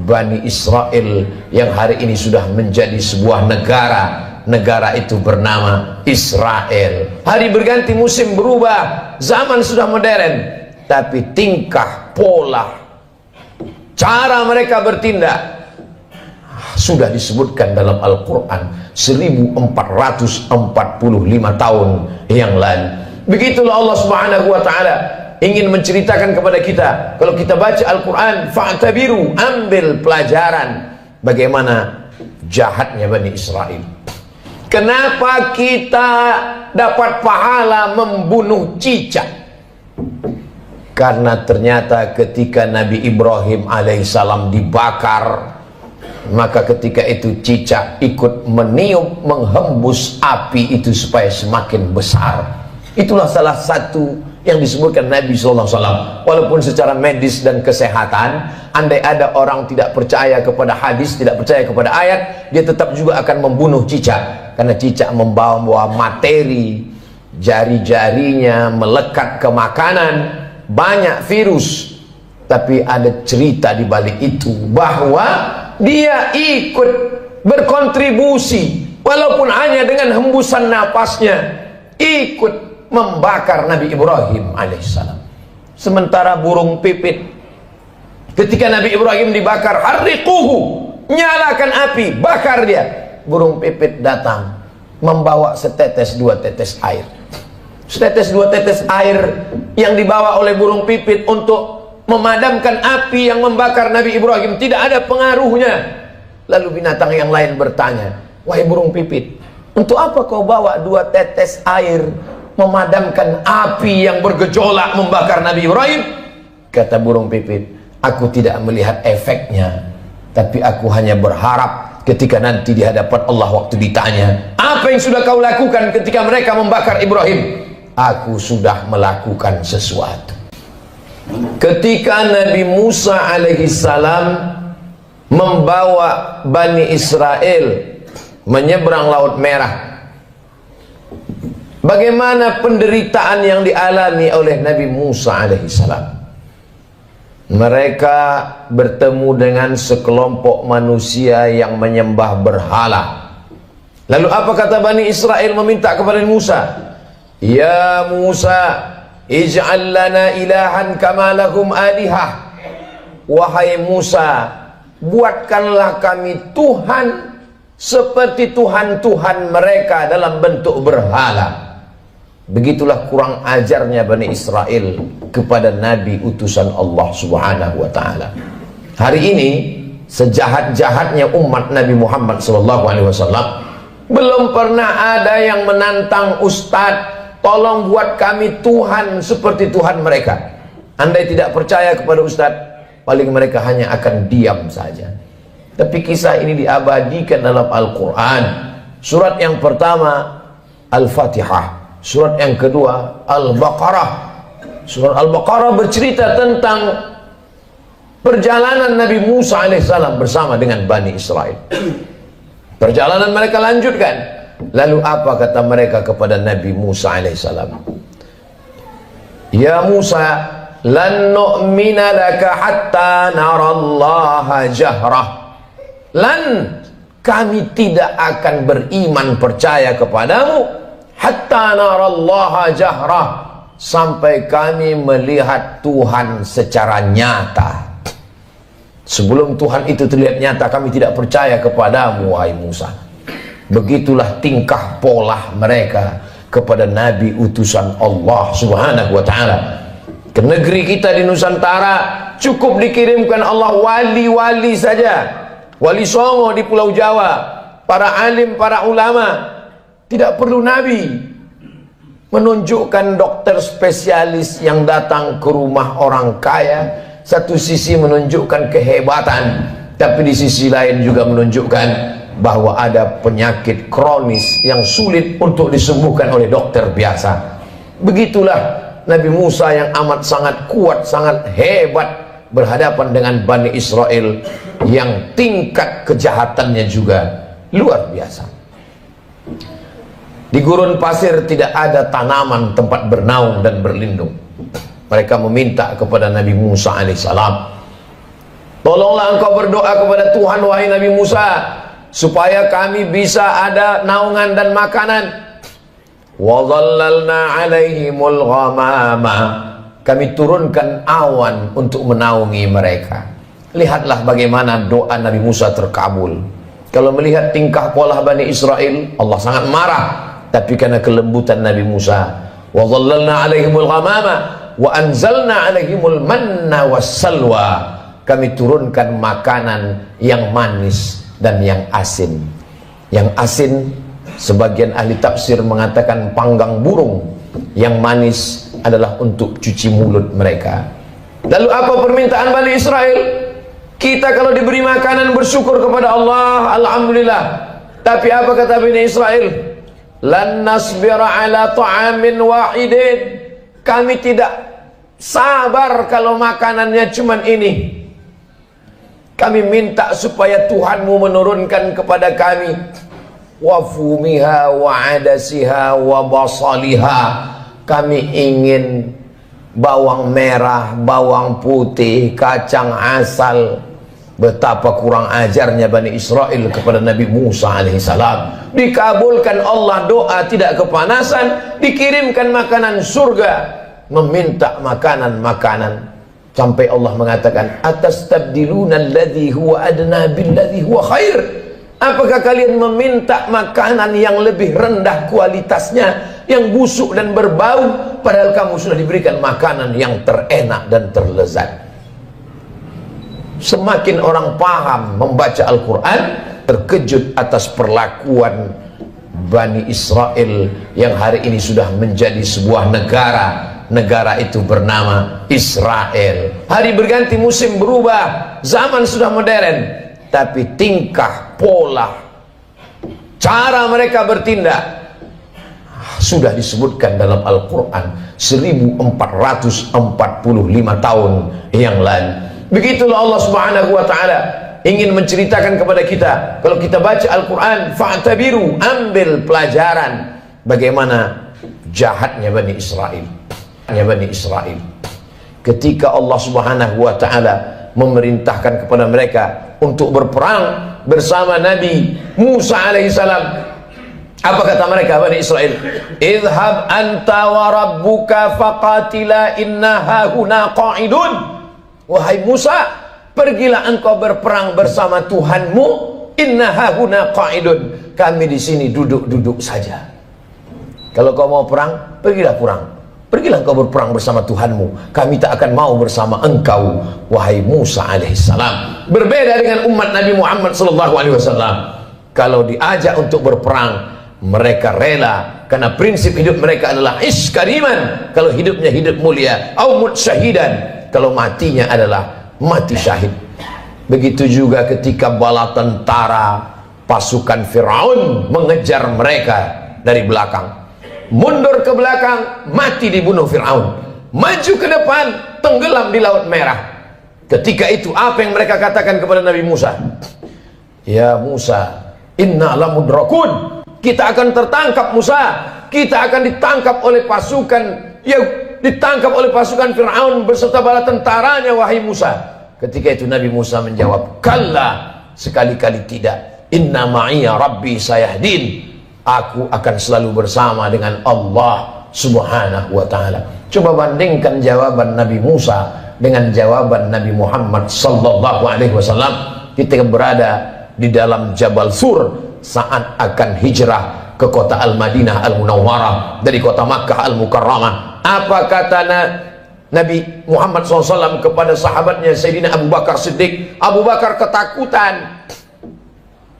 Bani Israel yang hari ini sudah menjadi sebuah negara. Negara itu bernama Israel. Hari berganti, musim berubah, zaman sudah modern, tapi tingkah, pola, cara mereka bertindak sudah disebutkan dalam Al-Quran 1445 tahun yang lalu. Begitulah Allah Subhanahu wa ta'ala ingin menceritakan kepada kita. Kalau kita baca Al-Quran, fa'tabiru, ambil pelajaran bagaimana jahatnya Bani Israel. Kenapa kita dapat pahala membunuh cicak? Karena ternyata ketika Nabi Ibrahim alaihissalam dibakar, maka ketika itu cicak ikut meniup, menghembus api itu supaya semakin besar. Itulah salah satu yang disebutkan Nabi SAW. Walaupun secara medis dan kesehatan, andai ada orang tidak percaya kepada hadis, tidak percaya kepada ayat, dia tetap juga akan membunuh cicak. Karena cicak membawa materi, jari-jarinya melekat ke makanan, banyak virus. Tapi ada cerita di balik itu, bahwa dia ikut berkontribusi walaupun hanya dengan hembusan napasnya, ikut membakar Nabi Ibrahim alaihissalam. Sementara burung pipit, ketika Nabi Ibrahim dibakar, harriquhu, nyalakan api, bakar dia. Burung pipit datang membawa setetes dua tetes air. Setetes dua tetes air yang dibawa oleh burung pipit untuk memadamkan api yang membakar Nabi Ibrahim tidak ada pengaruhnya. Lalu binatang yang lain bertanya, wahai burung pipit, untuk apa kau bawa dua tetes air memadamkan api yang bergejolak membakar Nabi Ibrahim? Kata burung pipit, aku tidak melihat efeknya, tapi aku hanya berharap ketika nanti di hadapan Allah waktu ditanya, apa yang sudah kau lakukan ketika mereka membakar Ibrahim? Aku sudah melakukan sesuatu. Ketika Nabi Musa alaihissalam membawa Bani Israel menyeberang Laut Merah, bagaimana penderitaan yang dialami oleh Nabi Musa alaihissalam? Mereka bertemu dengan sekelompok manusia yang menyembah berhala. Lalu apa kata Bani Israel meminta kepada Musa? Ya Musa, ij'al lana ilahan kama lahum alihah. Wahai Musa, buatkanlah kami Tuhan seperti Tuhan-Tuhan mereka dalam bentuk berhala. Begitulah kurang ajarnya Bani Israel kepada Nabi utusan Allah Subhanahu wa ta'ala. Hari ini sejahat-jahatnya umat Nabi Muhammad SAW, belum pernah ada yang menantang Ustadz, tolong buat kami Tuhan seperti Tuhan mereka. Andai tidak percaya kepada Ustadz, paling mereka hanya akan diam saja. Tapi kisah ini diabadikan dalam Al-Quran. Surat yang pertama Al-Fatihah, surat yang kedua Al-Baqarah. Surat Al-Baqarah bercerita tentang perjalanan Nabi Musa alaihissalam bersama dengan Bani Israel. Perjalanan mereka lanjutkan. Lalu apa kata mereka kepada Nabi Musa alaihissalam? Ya Musa, lan nu'mina laka hatta narallaha jahrah. Lan, kami tidak akan beriman percaya kepadamu hatta narallaha jahrah, sampai kami melihat Tuhan secara nyata. Sebelum Tuhan itu terlihat nyata, kami tidak percaya kepadamu wahai Musa. Begitulah tingkah pola mereka kepada Nabi utusan Allah Subhanahu wa ta'ala. Ke negeri kita di Nusantara cukup dikirimkan Allah wali-wali saja. Wali Songo di Pulau Jawa, para alim, para ulama. Tidak perlu Nabi. Menunjukkan dokter spesialis yang datang ke rumah orang kaya, satu sisi menunjukkan kehebatan, tapi di sisi lain juga menunjukkan bahwa ada penyakit kronis yang sulit untuk disembuhkan oleh dokter biasa. Begitulah Nabi Musa yang amat sangat kuat, sangat hebat berhadapan dengan Bani Israel yang tingkat kejahatannya juga luar biasa. Di gurun pasir tidak ada tanaman tempat bernaung dan berlindung. Mereka meminta kepada Nabi Musa alaihissalam, tolonglah engkau berdoa kepada Tuhan wahai Nabi Musa, supaya kami bisa ada naungan dan makanan. Wa dhallalna alaihimul ghamama, kami turunkan awan untuk menaungi mereka. Lihatlah bagaimana doa Nabi Musa terkabul. Kalau melihat tingkah pola Bani Israel, Allah sangat marah. Tapi karena kelembutan Nabi Musa, wa dhallalna alaihimul ghamama wa anzalna alaihimul manna wassalwa, kami turunkan makanan yang manis dan yang asin. Yang asin, sebagian ahli tafsir mengatakan panggang burung. Yang manis adalah untuk cuci mulut mereka. Lalu apa permintaan Bani Israel? Kita kalau diberi makanan bersyukur kepada Allah, alhamdulillah. Tapi apa kata Bani Israel? Lan nasbira ala ta'amin wahidin, kami tidak sabar kalau makanannya cuman ini. Kami minta supaya Tuhanmu menurunkan kepada kami wa fumiha wa adasiha wa basaliha, kami ingin bawang merah, bawang putih, kacang asal. Betapa kurang ajarnya Bani Israel kepada Nabi Musa alaihissalam. Dikabulkan Allah doa, tidak kepanasan, dikirimkan makanan surga, meminta makanan-makanan. Sampai Allah mengatakan, atastabdiluna alladhi huwa adna billadhi huwa khair, apakah kalian meminta makanan yang lebih rendah kualitasnya, yang busuk dan berbau, padahal kamu sudah diberikan makanan yang terenak dan terlezat. Semakin orang paham membaca Al-Quran, terkejut atas perlakuan Bani Israel yang hari ini sudah menjadi sebuah negara. Negara itu bernama Israel. Hari berganti, musim berubah, zaman sudah modern, tapi tingkah, pola, cara mereka bertindak sudah disebutkan dalam Al-Quran 1445 tahun yang lalu. Begitulah Allah Subhanahu wa ta'ala ingin menceritakan kepada kita. Kalau kita baca Al-Quran, fa'tabiru, ambil pelajaran bagaimana jahatnya Bani Israel. Ketika Allah Subhanahu wa ta'ala memerintahkan kepada mereka untuk berperang bersama Nabi Musa alaihissalam, apa kata mereka Bani Israel? Idhab anta wa rabbuka faqatila inna hahuna qa'idun. Wahai Musa, pergilah engkau berperang bersama Tuhanmu. Inna hahuna qa'idun, kami di sini duduk-duduk saja. Kalau kau mau perang, pergilah perang. Pergilah engkau berperang bersama Tuhanmu. Kami tak akan mau bersama engkau, wahai Musa alaihissalam. Berbeda dengan umat Nabi Muhammad sallallahu alaihi wasallam. Kalau diajak untuk berperang, mereka rela, karena prinsip hidup mereka adalah iskariman. Kalau hidupnya hidup mulia, au mut syahidan, kalau matinya adalah mati syahid. Begitu juga ketika bala tentara pasukan Fir'aun mengejar mereka dari belakang, mundur ke belakang, mati dibunuh Fir'aun. Maju ke depan, tenggelam di Laut Merah. Ketika itu apa yang mereka katakan kepada Nabi Musa? Ya Musa, inna lamudrakun, kita akan tertangkap Musa, kita akan ditangkap oleh pasukan, ya ditangkap oleh pasukan Fir'aun beserta bala tentaranya, wahai Musa. Ketika itu Nabi Musa menjawab, kalla, sekali-kali tidak. Inna ma'iya rabbi sayahdin, aku akan selalu bersama dengan Allah Subhanahu wa ta'ala. Coba bandingkan jawaban Nabi Musa dengan jawaban Nabi Muhammad sallallahu alaihi wasallam ketika berada di dalam Jabal Sur saat akan hijrah ke kota Al-Madinah Al-Munawwarah dari kota Makkah Al-Mukarramah. Apa kata Nabi Muhammad SAW kepada sahabatnya Sayyidina Abu Bakar Siddiq? Abu Bakar ketakutan.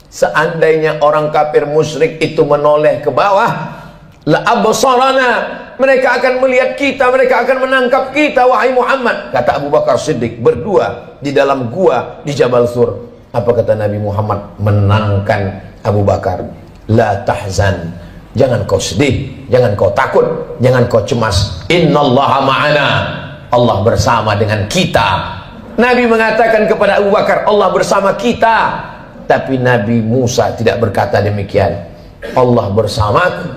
Seandainya orang kafir musyrik itu menoleh ke bawah, la absarana, mereka akan melihat kita, mereka akan menangkap kita, wahai Muhammad. Kata Abu Bakar Siddiq, berdua di dalam gua di Jabal Sur. Apa kata Nabi Muhammad menenangkan Abu Bakar? La tahzan, jangan kau sedih, jangan kau takut, jangan kau cemas. Innallaha ma'ana, Allah bersama dengan kita. Nabi mengatakan kepada Abu Bakar, Allah bersama kita. Tapi Nabi Musa tidak berkata demikian. Allah bersamaku,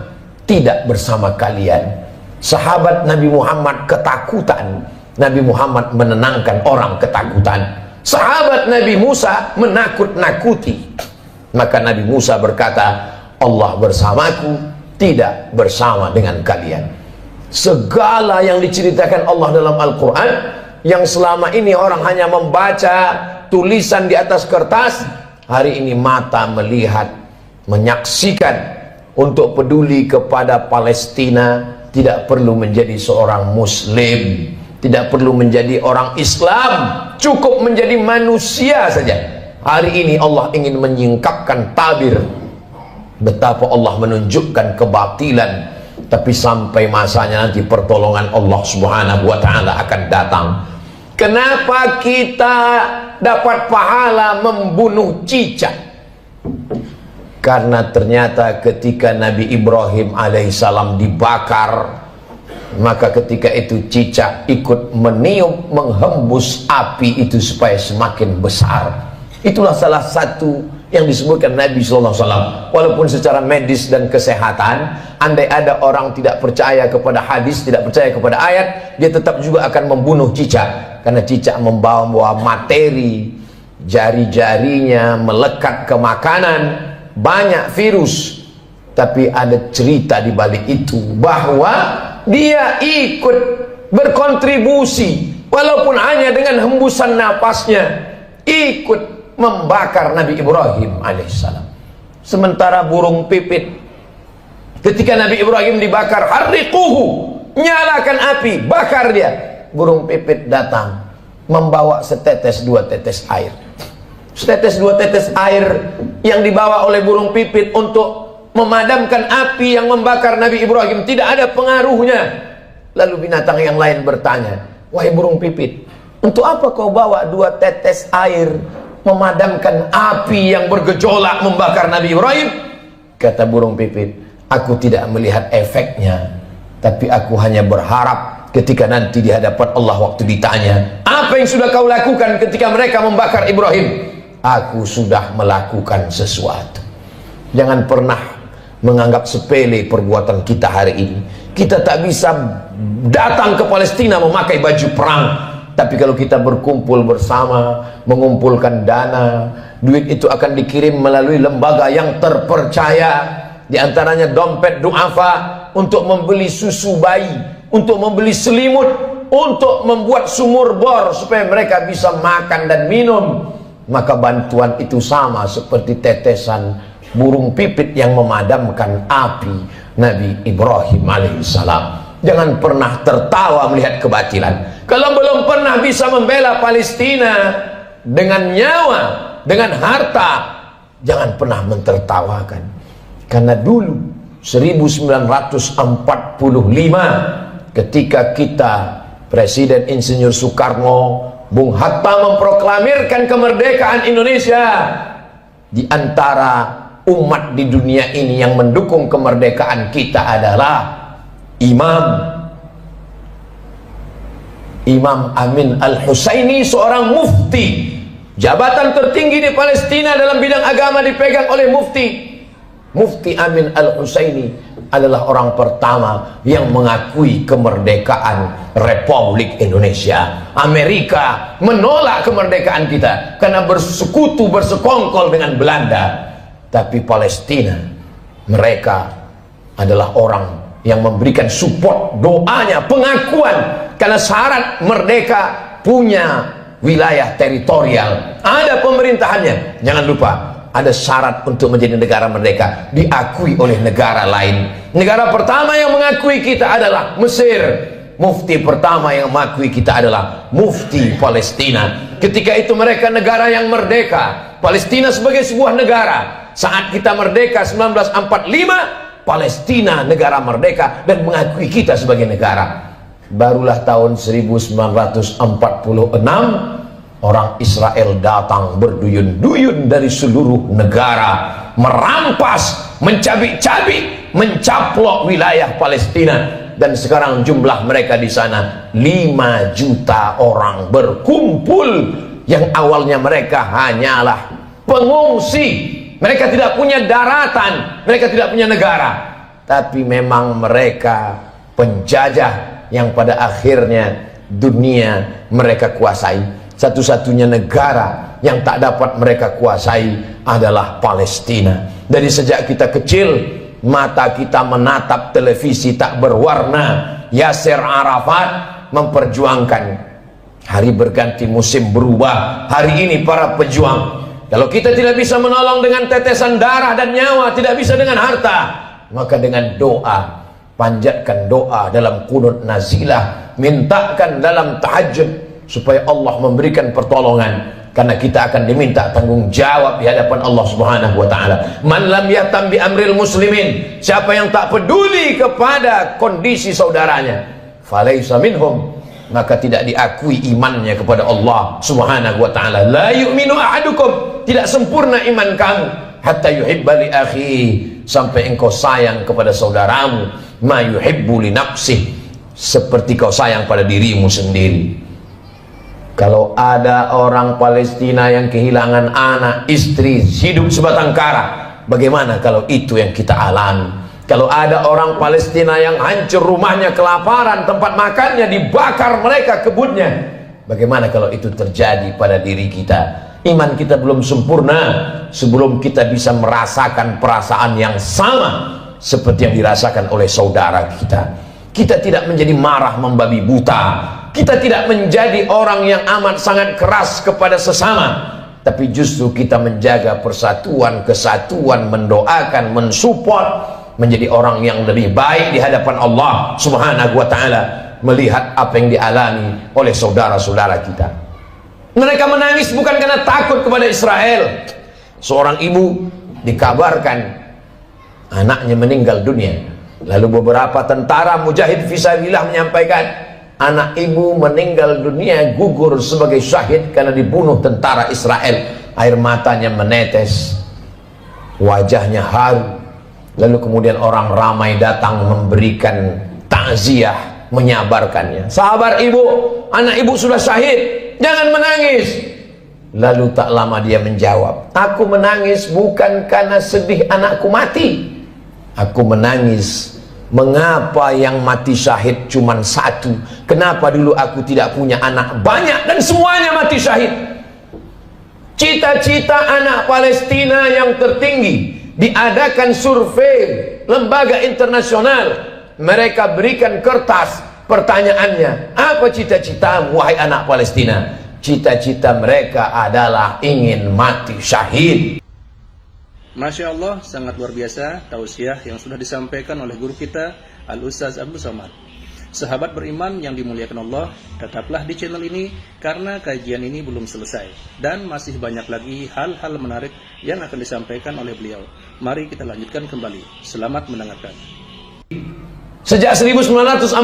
tidak bersama kalian. Sahabat Nabi Muhammad ketakutan, Nabi Muhammad menenangkan orang ketakutan. Sahabat Nabi Musa menakut-nakuti, maka Nabi Musa berkata, Allah bersamaku, tidak bersama dengan kalian. Segala yang diceritakan Allah dalam Al-Quran, yang selama ini orang hanya membaca tulisan di atas kertas, hari ini mata melihat, menyaksikan. Untuk peduli kepada Palestina, tidak perlu menjadi seorang Muslim, tidak perlu menjadi orang Islam, cukup menjadi manusia saja. Hari ini Allah ingin menyingkapkan tabir betapa Allah menunjukkan kebatilan, tapi sampai masanya nanti pertolongan Allah Subhanahu wa Ta'ala akan datang. Kenapa kita dapat pahala membunuh cicak? Karena ternyata ketika Nabi Ibrahim alaihissalam dibakar, maka ketika itu cicak ikut meniup, menghembus api itu supaya semakin besar. Itulah salah satu yang disebutkan Nabi SAW. Walaupun secara medis dan kesehatan, andai ada orang tidak percaya kepada hadis, tidak percaya kepada ayat, dia tetap juga akan membunuh cicak. Karena cicak membawa materi, jari-jarinya melekat ke makanan, banyak virus. Tapi ada cerita di balik itu, bahwa dia ikut berkontribusi, walaupun hanya dengan hembusan napasnya, ikut membakar Nabi Ibrahim alaihissalam. Sementara burung pipit, ketika Nabi Ibrahim dibakar, harriquhu, nyalakan api, bakar dia. Burung pipit datang membawa setetes dua tetes air. Setetes dua tetes air yang dibawa oleh burung pipit untuk memadamkan api yang membakar Nabi Ibrahim tidak ada pengaruhnya. Lalu binatang yang lain bertanya, wahai burung pipit, untuk apa kau bawa dua tetes air memadamkan api yang bergejolak membakar Nabi Ibrahim? Kata burung pipit, aku tidak melihat efeknya, tapi aku hanya berharap ketika nanti di hadapan Allah waktu ditanya, apa yang sudah kau lakukan ketika mereka membakar Ibrahim? Aku sudah melakukan sesuatu. Jangan pernah menganggap sepele perbuatan kita hari ini. Kita tak bisa datang ke Palestina memakai baju perang, tapi kalau kita berkumpul bersama, mengumpulkan dana, duit itu akan dikirim melalui lembaga yang terpercaya. Di antaranya dompet duafa, untuk membeli susu bayi, untuk membeli selimut, untuk membuat sumur bor supaya mereka bisa makan dan minum. Maka bantuan itu sama seperti tetesan burung pipit yang memadamkan api Nabi Ibrahim alaihissalam. Jangan pernah tertawa melihat kebatilan. Kalau belum pernah bisa membela Palestina dengan nyawa, dengan harta, jangan pernah mentertawakan. Karena dulu 1945 ketika kita Presiden Insinyur Soekarno, Bung Hatta memproklamirkan kemerdekaan Indonesia, di antara umat di dunia ini yang mendukung kemerdekaan kita adalah Imam Amin Al-Husaini, seorang mufti. Jabatan tertinggi di Palestina dalam bidang agama dipegang oleh Mufti Amin Al-Husaini adalah orang pertama yang mengakui kemerdekaan Republik Indonesia. Amerika menolak kemerdekaan kita karena bersekutu, bersekongkol dengan Belanda. Tapi Palestina, mereka adalah orang yang memberikan support, doanya, pengakuan. Karena syarat merdeka punya wilayah teritorial, ada pemerintahannya. Jangan lupa, ada syarat untuk menjadi negara merdeka, diakui oleh negara lain. Negara pertama yang mengakui kita adalah Mesir. Mufti pertama yang mengakui kita adalah Mufti Palestina. Ketika itu mereka negara yang merdeka, Palestina sebagai sebuah negara. Saat kita merdeka 1945, Palestina negara merdeka dan mengakui kita sebagai negara. Barulah tahun 1946 orang Israel datang berduyun-duyun dari seluruh negara, merampas, mencabik-cabik, mencaplok wilayah Palestina. Dan sekarang jumlah mereka di sana 5 juta orang berkumpul. Yang awalnya mereka hanyalah pengungsi, mereka tidak punya daratan, mereka tidak punya negara. tapi memang mereka penjajah yang pada akhirnya dunia mereka kuasai. Satu-satunya negara yang tak dapat mereka kuasai adalah Palestina. Dari sejak kita kecil, mata kita menatap televisi tak berwarna. Yasser Arafat memperjuangkan. Hari berganti, musim berubah. Hari ini para pejuang, kalau kita tidak bisa menolong dengan tetesan darah dan nyawa, tidak bisa dengan harta, maka dengan doa. Panjatkan doa dalam qunut nazilah, mintakan dalam tahajud supaya Allah memberikan pertolongan, karena kita akan diminta tanggung jawab di hadapan Allah Subhanahu wa taala. Man lam yatam bi amril muslimin, siapa yang tak peduli kepada kondisi saudaranya, falaisa minhum, maka tidak diakui imannya kepada Allah Subhanahu wa taala. La yu'minu ahadukum, tidak sempurna iman kamu, hatta yuhibba li akhi, sampai engkau sayang kepada saudaramu, ma yuhibbu li nafsih, seperti kau sayang pada dirimu sendiri. Kalau ada orang Palestina yang kehilangan anak, istri, hidup sebatang kara, bagaimana kalau itu yang kita alami? Kalau ada orang Palestina yang hancur rumahnya kelaparan, tempat makannya dibakar mereka kebunnya, bagaimana kalau itu terjadi pada diri kita? Iman kita belum sempurna sebelum kita bisa merasakan perasaan yang sama seperti yang dirasakan oleh saudara kita. Kita tidak menjadi marah membabi buta, kita tidak menjadi orang yang amat sangat keras kepada sesama, tapi justru kita menjaga persatuan, kesatuan, mendoakan, mensupport, menjadi orang yang lebih baik di hadapan Allah Subhanahu wa taala, melihat apa yang dialami oleh saudara-saudara kita. Mereka menangis bukan karena takut kepada Israel. Seorang ibu dikabarkan anaknya meninggal dunia. Lalu beberapa tentara mujahid fisabilillah menyampaikan, anak ibu meninggal dunia, gugur sebagai syahid karena dibunuh tentara Israel. Air matanya menetes, wajahnya haru. Lalu kemudian orang ramai datang memberikan takziah, menyabarkannya. Sabar ibu, anak ibu sudah syahid, jangan menangis. Lalu tak lama dia menjawab, aku menangis bukan karena sedih anakku mati, aku menangis mengapa yang mati syahid cuma satu, kenapa dulu aku tidak punya anak banyak dan semuanya mati syahid. Cita-cita anak Palestina yang tertinggi, diadakan survei lembaga internasional, mereka berikan kertas, pertanyaannya, apa cita-citamu wahai anak Palestina? Cita-cita mereka adalah ingin mati syahid. Masya Allah, sangat luar biasa tausiah yang sudah disampaikan oleh guru kita Al-Ustaz Abdul Somad. Sahabat beriman yang dimuliakan Allah, tetaplah di channel ini karena kajian ini belum selesai dan masih banyak lagi hal-hal menarik yang akan disampaikan oleh beliau. Mari kita lanjutkan kembali. Selamat mendengarkan. Sejak 1946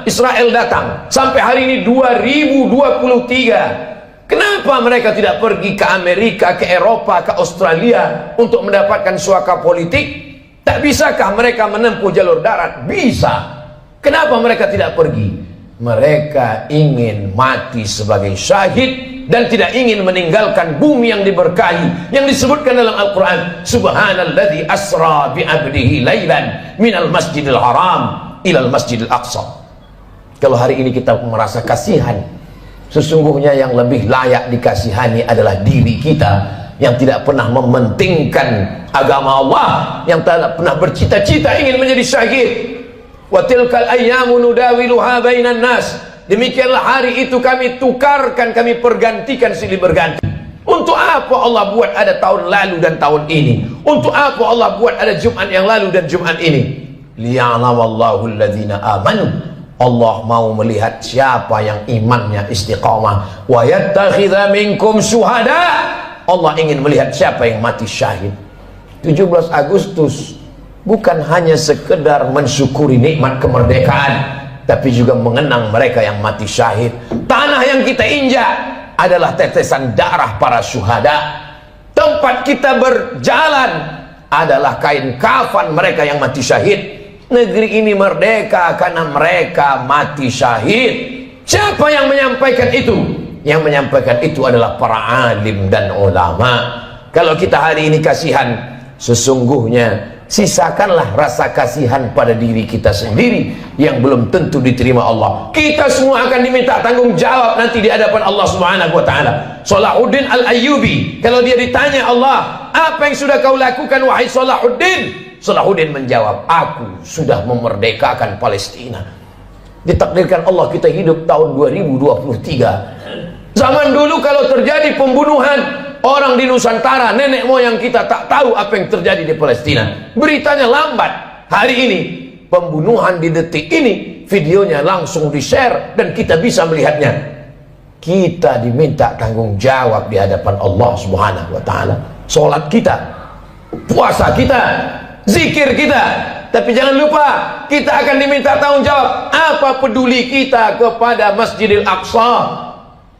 Israel datang sampai hari ini 2023. Kenapa mereka tidak pergi ke Amerika, ke Eropa, ke Australia untuk mendapatkan suaka politik? Tak bisakah mereka menempuh jalur darat? Bisa. Kenapa mereka tidak pergi? Mereka ingin mati sebagai syahid dan tidak ingin meninggalkan bumi yang diberkahi, yang disebutkan dalam Al-Quran, Subhanalladzi asra bi'abdihi laylan minal masjidil haram ilal masjidil aqsa. Kalau hari ini kita merasa kasihan, sesungguhnya yang lebih layak dikasihani adalah diri kita yang tidak pernah mementingkan agama Allah, yang tidak pernah bercita-cita ingin menjadi syahid. Wa tilkal ayyamu nudawiluha bainan nas. Demikianlah hari itu kami tukarkan, kami pergantikan silih berganti. Untuk apa Allah buat ada tahun lalu dan tahun ini? Untuk apa Allah buat ada Jumat yang lalu dan Jumat ini? Liya'lamallahu alladhina amanu. Allah mau melihat siapa yang imannya istiqamah. Wa yattakhidha minkum syuhada. Allah ingin melihat siapa yang mati syahid. 17 Agustus bukan hanya sekedar mensyukuri nikmat kemerdekaan, tapi juga mengenang mereka yang mati syahid. Tanah yang kita injak adalah tetesan darah para syuhada. Tempat kita berjalan adalah kain kafan mereka yang mati syahid. Negeri ini merdeka karena mereka mati syahid. Siapa yang menyampaikan itu? Yang menyampaikan itu adalah para alim dan ulama. Kalau kita hari ini kasihan, sesungguhnya sisakanlah rasa kasihan pada diri kita sendiri yang belum tentu diterima Allah. Kita semua akan diminta tanggung jawab nanti di hadapan Allah Subhanahu wa taala. Salahuddin Al-Ayyubi, kalau dia ditanya Allah, apa yang sudah kau lakukan wahai Salahuddin? Salahuddin menjawab, aku sudah memerdekakan Palestina. Ditakdirkan Allah kita hidup tahun 2023. Zaman dulu kalau terjadi pembunuhan orang di Nusantara, nenek moyang kita tak tahu apa yang terjadi di Palestina. Beritanya lambat. Hari ini pembunuhan di detik ini, videonya langsung di-share dan kita bisa melihatnya. Kita diminta tanggung jawab di hadapan Allah Subhanahu wa taala. Salat kita, puasa kita, zikir kita, tapi jangan lupa kita akan diminta tanggung jawab. Apa peduli kita kepada Masjidil Aqsa,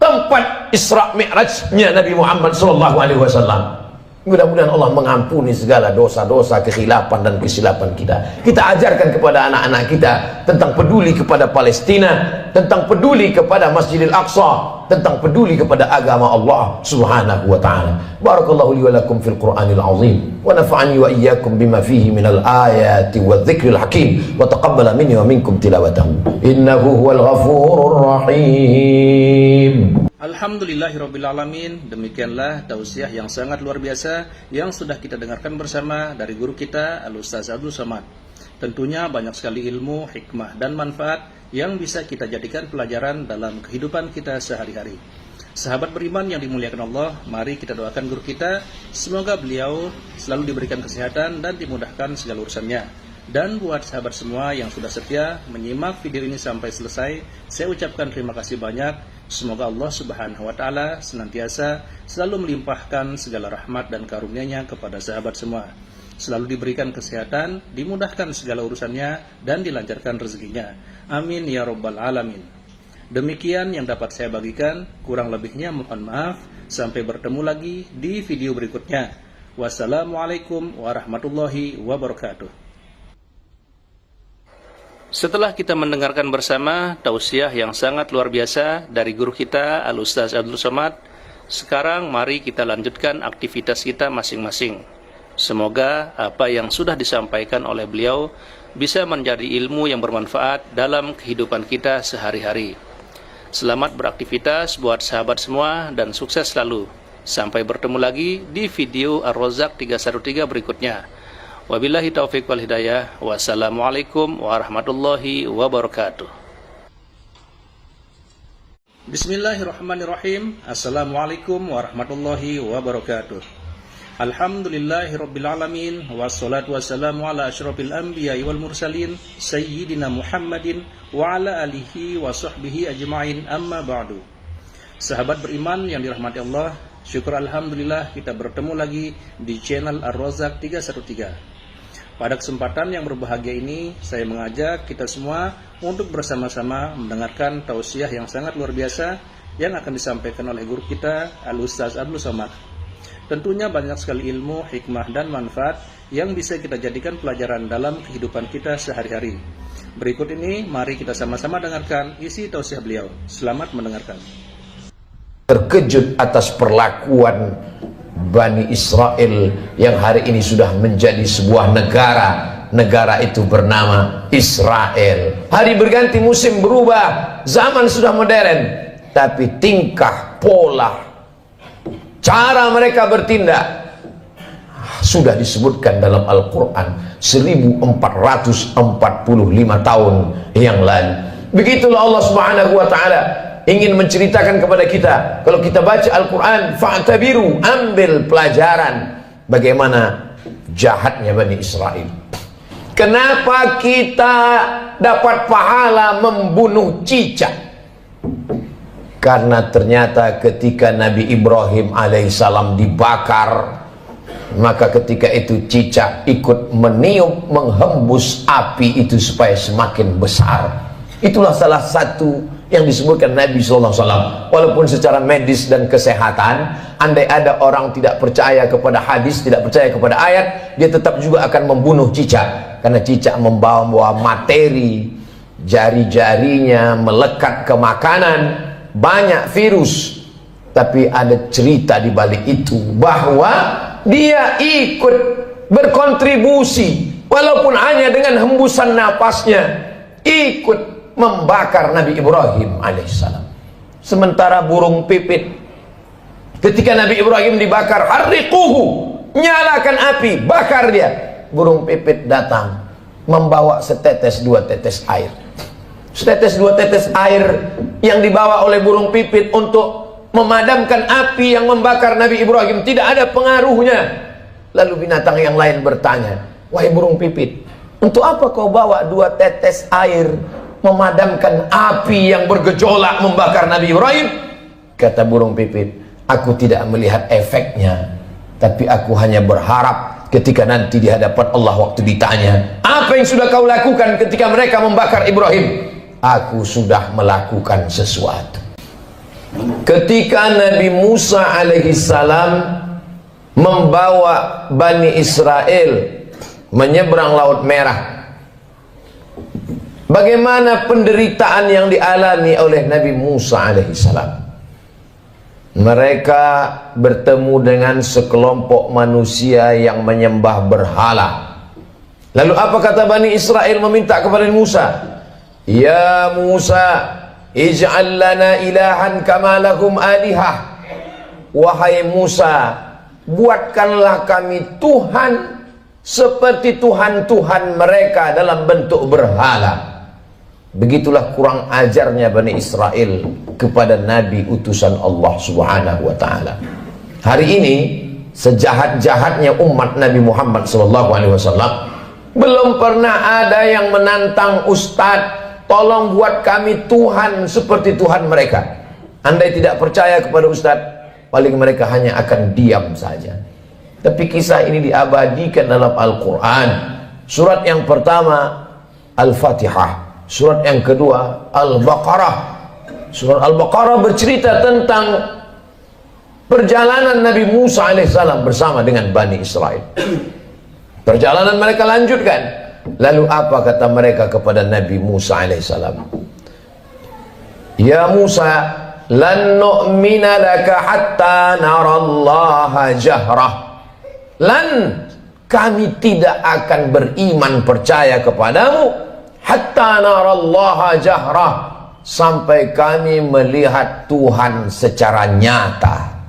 tempat Isra Mi'rajnya Nabi Muhammad SAW. Mudah-mudahan Allah mengampuni segala dosa-dosa, kekhilafan dan kesilapan kita. Kita ajarkan kepada anak-anak kita tentang peduli kepada Palestina, tentang peduli kepada Masjidil Aqsa, tentang peduli kepada agama Allah Subhanahu wa taala. Barakallahu li wa lakum fil Qur'anil azim wa nafa'ani wa iyyakum bima fihi minal ayati wadh-dhikril hakim wa taqabbala minni wa minkum tilawatahu innahu huwal ghafurur rahim. Alhamdulillahirrabbilalamin. Demikianlah tausiah yang sangat luar biasa yang sudah kita dengarkan bersama dari guru kita Al-Ustaz Abdul Somad. Tentunya banyak sekali ilmu, hikmah dan manfaat yang bisa kita jadikan pelajaran dalam kehidupan kita sehari-hari. Sahabat beriman yang dimuliakan Allah, mari kita doakan guru kita, semoga beliau selalu diberikan kesehatan dan dimudahkan segala urusannya. Dan buat sahabat semua yang sudah setia menyimak video ini sampai selesai, saya ucapkan terima kasih banyak. Semoga Allah Subhanahu wa taala senantiasa selalu melimpahkan segala rahmat dan karunia-Nya kepada sahabat semua. Selalu diberikan kesehatan, dimudahkan segala urusannya dan dilancarkan rezekinya. Amin ya rabbal alamin. Demikian yang dapat saya bagikan, kurang lebihnya mohon maaf. Sampai bertemu lagi di video berikutnya. Wassalamualaikum warahmatullahi wabarakatuh. Setelah kita mendengarkan bersama tausiah yang sangat luar biasa dari guru kita Al-Ustaz Abdul Somad, sekarang mari kita lanjutkan aktivitas kita masing-masing. Semoga apa yang sudah disampaikan oleh beliau bisa menjadi ilmu yang bermanfaat dalam kehidupan kita sehari-hari. Selamat beraktivitas buat sahabat semua dan sukses selalu. Sampai bertemu lagi di video Ar-Razzaq 313 berikutnya. Wabillahi taufiq wal hidayah. Wassalamualaikum warahmatullahi wabarakatuh. Bismillahirrahmanirrahim. Assalamualaikum warahmatullahi wabarakatuh. Alhamdulillahirabbil alamin wassalatu wassalamu ala asyrafil anbiya'i wal mursalin sayyidina Muhammadin wa ala alihi wa sahbihi ajma'in, amma ba'du. Sahabat beriman yang dirahmati Allah, syukur alhamdulillah kita bertemu lagi di channel Ar-Razzaq 313. Pada kesempatan yang berbahagia ini, saya mengajak kita semua untuk bersama-sama mendengarkan tausiah yang sangat luar biasa yang akan disampaikan oleh guru kita Al-Ustaz Abdul Somad. Tentunya banyak sekali ilmu, hikmah dan manfaat yang bisa kita jadikan pelajaran dalam kehidupan kita sehari-hari. Berikut ini mari kita sama-sama dengarkan isi tausiah beliau. Selamat mendengarkan. Terkejut atas perlakuan Bani Israel yang hari ini sudah menjadi sebuah negara. Negara itu bernama Israel. Hari berganti, musim berubah, zaman sudah modern, tapi tingkah, pola, cara mereka bertindak sudah disebutkan dalam Al-Quran 1445 tahun yang lalu. Begitulah Allah Subhanahu wa ta'ala ingin menceritakan kepada kita. Kalau kita baca Al-Quran, fa'tabiru, ambil pelajaran bagaimana jahatnya Bani Israel. Kenapa kita dapat pahala membunuh cicak? Karena ternyata ketika Nabi Ibrahim alaihissalam dibakar, maka ketika itu cicak ikut meniup, menghembus api itu supaya semakin besar. Itulah salah satu yang disebutkan Nabi SAW. Walaupun secara medis dan kesehatan, andai ada orang tidak percaya kepada hadis, tidak percaya kepada ayat, dia tetap juga akan membunuh cicak. Karena cicak membawa materi, jari-jarinya melekat ke makanan, banyak virus. Tapi ada cerita di balik itu, bahwa dia ikut berkontribusi walaupun hanya dengan hembusan napasnya, ikut membakar Nabi Ibrahim alaihissalam. Sementara burung pipit, ketika Nabi Ibrahim dibakar, harriquhu, nyalakan api, bakar dia. Burung pipit datang membawa setetes dua tetes air. Setetes dua tetes air yang dibawa oleh burung pipit untuk memadamkan api yang membakar Nabi Ibrahim tidak ada pengaruhnya. Lalu binatang yang lain bertanya, wahai burung pipit, untuk apa kau bawa dua tetes air memadamkan api yang bergejolak membakar Nabi Ibrahim? Kata burung pipit, aku tidak melihat efeknya, tapi aku hanya berharap ketika nanti di hadapan Allah waktu ditanya, apa yang sudah kau lakukan ketika mereka membakar Ibrahim? Aku sudah melakukan sesuatu. Ketika Nabi Musa alaihissalam membawa Bani Israel menyeberang Laut Merah, bagaimana penderitaan yang dialami oleh Nabi Musa alaihissalam? Mereka bertemu dengan sekelompok manusia yang menyembah berhala. Lalu apa kata Bani Israel meminta kepada Musa? Ya Musa, ij'al lana ilahan kama lahum alihah. Wahai Musa, buatkanlah kami Tuhan seperti Tuhan-Tuhan mereka dalam bentuk berhala. Begitulah kurang ajarnya Bani Israel kepada Nabi utusan Allah subhanahu wa ta'ala. Hari ini sejahat-jahatnya umat Nabi Muhammad SAW, belum pernah ada yang menantang Ustadz, tolong buat kami Tuhan seperti Tuhan mereka. Andai tidak percaya kepada Ustadz, paling mereka hanya akan diam saja. Tapi kisah ini diabadikan dalam Al-Quran. Surat yang pertama Al-Fatihah, surat yang kedua Al-Baqarah. Surat Al-Baqarah bercerita tentang perjalanan Nabi Musa alaihissalam bersama dengan Bani Israel. Perjalanan mereka lanjutkan. Lalu apa kata mereka kepada Nabi Musa alaihissalam? Ya Musa, lan nu'mina laka hatta narallaha jahrah. Lan, kami tidak akan beriman percaya kepadamu hatta narallaha jahrah, sampai kami melihat Tuhan secara nyata.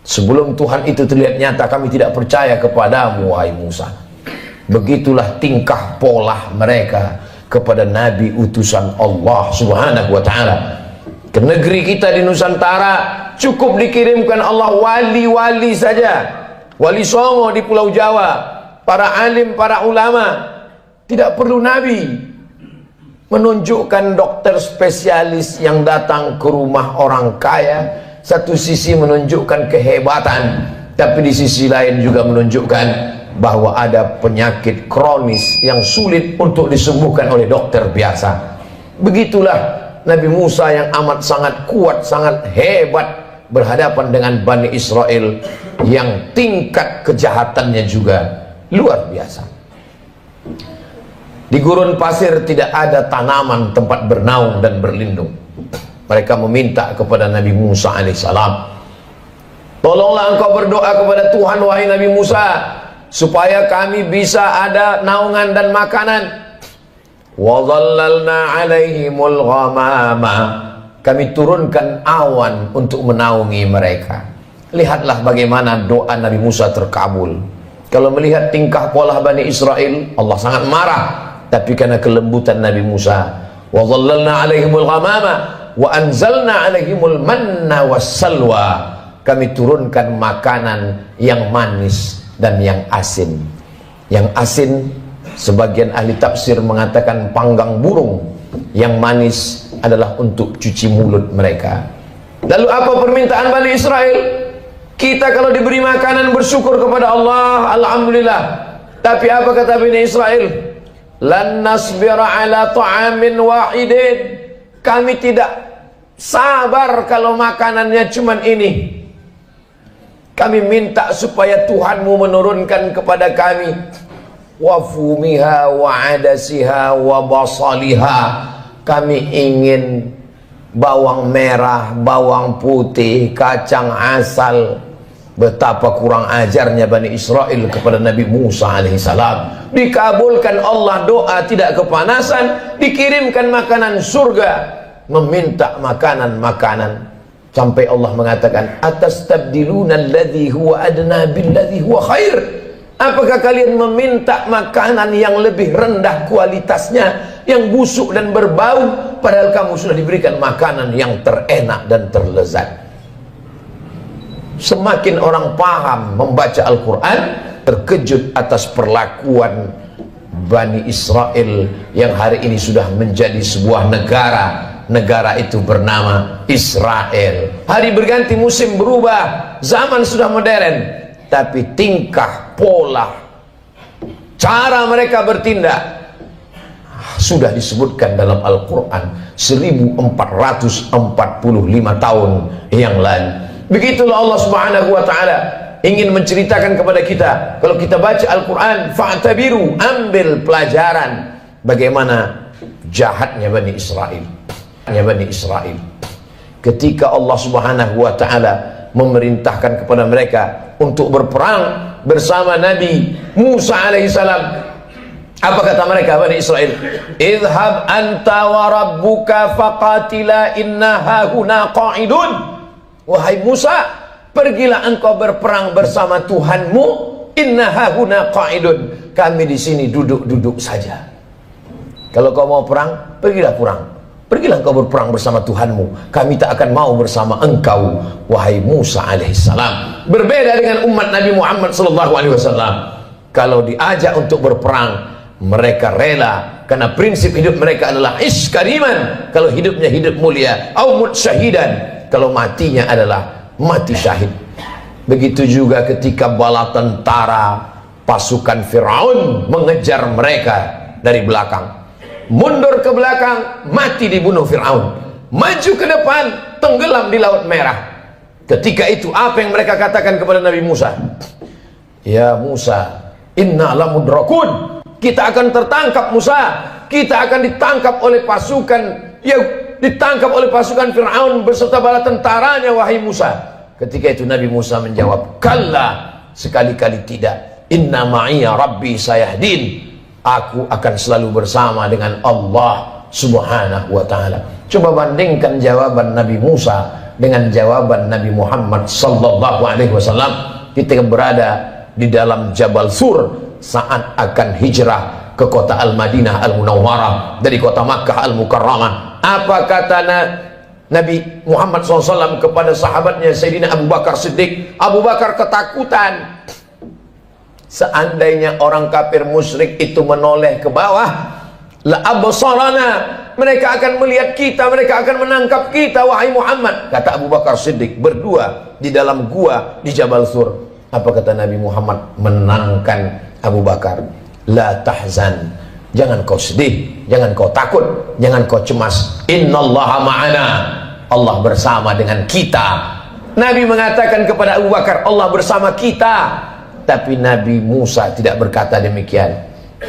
Sebelum Tuhan itu terlihat nyata, kami tidak percaya kepadamu wahai Musa. Begitulah tingkah pola mereka kepada Nabi utusan Allah subhanahu wa ta'ala. Ke negeri kita di Nusantara cukup dikirimkan Allah wali-wali saja. Wali Songo di Pulau Jawa, para alim, para ulama. Tidak perlu Nabi. Menunjukkan dokter spesialis yang datang ke rumah orang kaya, satu sisi menunjukkan kehebatan, tapi di sisi lain juga menunjukkan bahwa ada penyakit kronis yang sulit untuk disembuhkan oleh dokter biasa. Begitulah Nabi Musa yang amat sangat kuat, sangat hebat berhadapan dengan Bani Israel yang tingkat kejahatannya juga luar biasa. Di gurun pasir tidak ada tanaman tempat bernaung dan berlindung. Mereka meminta kepada Nabi Musa alaihissalam, tolonglah engkau berdoa kepada Tuhan wahai Nabi Musa, supaya kami bisa ada naungan dan makanan. Wa dhallalna alaihimul ghamama, kami turunkan awan untuk menaungi mereka. Lihatlah bagaimana doa Nabi Musa terkabul. Kalau melihat tingkah pola Bani Israel, Allah sangat marah. Tapi karena kelembutan Nabi Musa, wa dhallalna alaihimul ghamama wa anzalna alaihimul manna wassalwa, kami turunkan makanan yang manis dan yang asin. Yang asin, sebagian ahli tafsir mengatakan panggang burung. Yang manis adalah untuk cuci mulut mereka. Lalu apa permintaan Bani Israel? Kita kalau diberi makanan bersyukur kepada Allah, alhamdulillah. Tapi apa kata Bani Israel? Lan nasbira ala ta'amin wahidin, kami tidak sabar kalau makanannya cuman ini. Kami minta supaya Tuhanmu menurunkan kepada kami wafumiha wa adasiha wa basaliha. Kami ingin bawang merah, bawang putih, kacang asal, Betapa kurang ajarnya Bani Israel kepada Nabi Musa alaihissalam. Dikabulkan Allah doa, tidak kepanasan, dikirimkan makanan surga, meminta makanan-makanan, sampai Allah mengatakan, atastabdiluna alladhi huwa adna billadhi huwa khair. Apakah kalian meminta makanan yang lebih rendah kualitasnya, yang busuk dan berbau, padahal kamu sudah diberikan makanan yang terenak dan terlezat? Semakin orang paham membaca Al-Quran, terkejut atas perlakuan Bani Israel yang hari ini sudah menjadi sebuah negara. Negara itu bernama Israel. Hari berganti, musim berubah, zaman sudah modern, tapi tingkah, pola, cara mereka bertindak sudah disebutkan dalam Al-Quran 1445 tahun yang lalu. Begitulah Allah Subhanahu wa ta'ala ingin menceritakan kepada kita. Kalau kita baca Al-Quran, fa'tabiru, ambil pelajaran bagaimana jahatnya Bani Israel. Ketika Allah Subhanahu wa ta'ala memerintahkan kepada mereka untuk berperang bersama Nabi Musa alaihissalam, apa kata mereka Bani Israel? Idhab anta wa rabbuka faqatila inna hahuna qa'idun. Wahai Musa, pergilah engkau berperang bersama Tuhanmu. Inna hahuna qa'idun. Kami di sini duduk-duduk saja. Kalau kau mau perang, pergilah perang. Pergilah engkau berperang bersama Tuhanmu. Kami tak akan mau bersama engkau, wahai Musa alaihissalam. Berbeda dengan umat Nabi Muhammad sallallahu alaihi wasallam. Kalau diajak untuk berperang, mereka rela, karena prinsip hidup mereka adalah ish kariman. Kalau hidupnya hidup mulia, au mut syahidan, kalau matinya adalah mati syahid. Begitu juga ketika bala tentara pasukan Firaun mengejar mereka dari belakang, mundur ke belakang, mati dibunuh Firaun. Maju ke depan, tenggelam di Laut Merah. Ketika itu apa yang mereka katakan kepada Nabi Musa? Ya Musa, inna lamudrakun. Kita akan tertangkap Musa. Kita akan ditangkap oleh pasukan, ya, ditangkap oleh pasukan Fir'aun beserta bala tentaranya, wahai Musa. Ketika itu Nabi Musa menjawab, kalla, sekali-kali tidak. Inna ma'iya rabbi sayahdin. Aku akan selalu bersama dengan Allah Subhanahu wa ta'ala. Coba bandingkan jawaban Nabi Musa dengan jawaban Nabi Muhammad sallallahu alaihi wasallam ketika berada di dalam Jabal Sur saat akan hijrah ke kota Al-Madinah Al-Munawwarah dari kota Makkah Al-Mukarramah. Apa kata Nabi Muhammad SAW kepada sahabatnya Sayyidina Abu Bakar Siddiq? Abu Bakar ketakutan. Seandainya orang kafir musyrik itu menoleh ke bawah, la absarana, mereka akan melihat kita, mereka akan menangkap kita, wahai Muhammad. Kata Abu Bakar Siddiq berdua di dalam gua di Jabal Sur. Apa kata Nabi Muhammad menenangkan Abu Bakar? La tahzan, jangan kau sedih, jangan kau takut, jangan kau cemas. Innallaha ma'ana, Allah bersama dengan kita. Nabi mengatakan kepada Abu Bakar, Allah bersama kita. Tapi Nabi Musa tidak berkata demikian.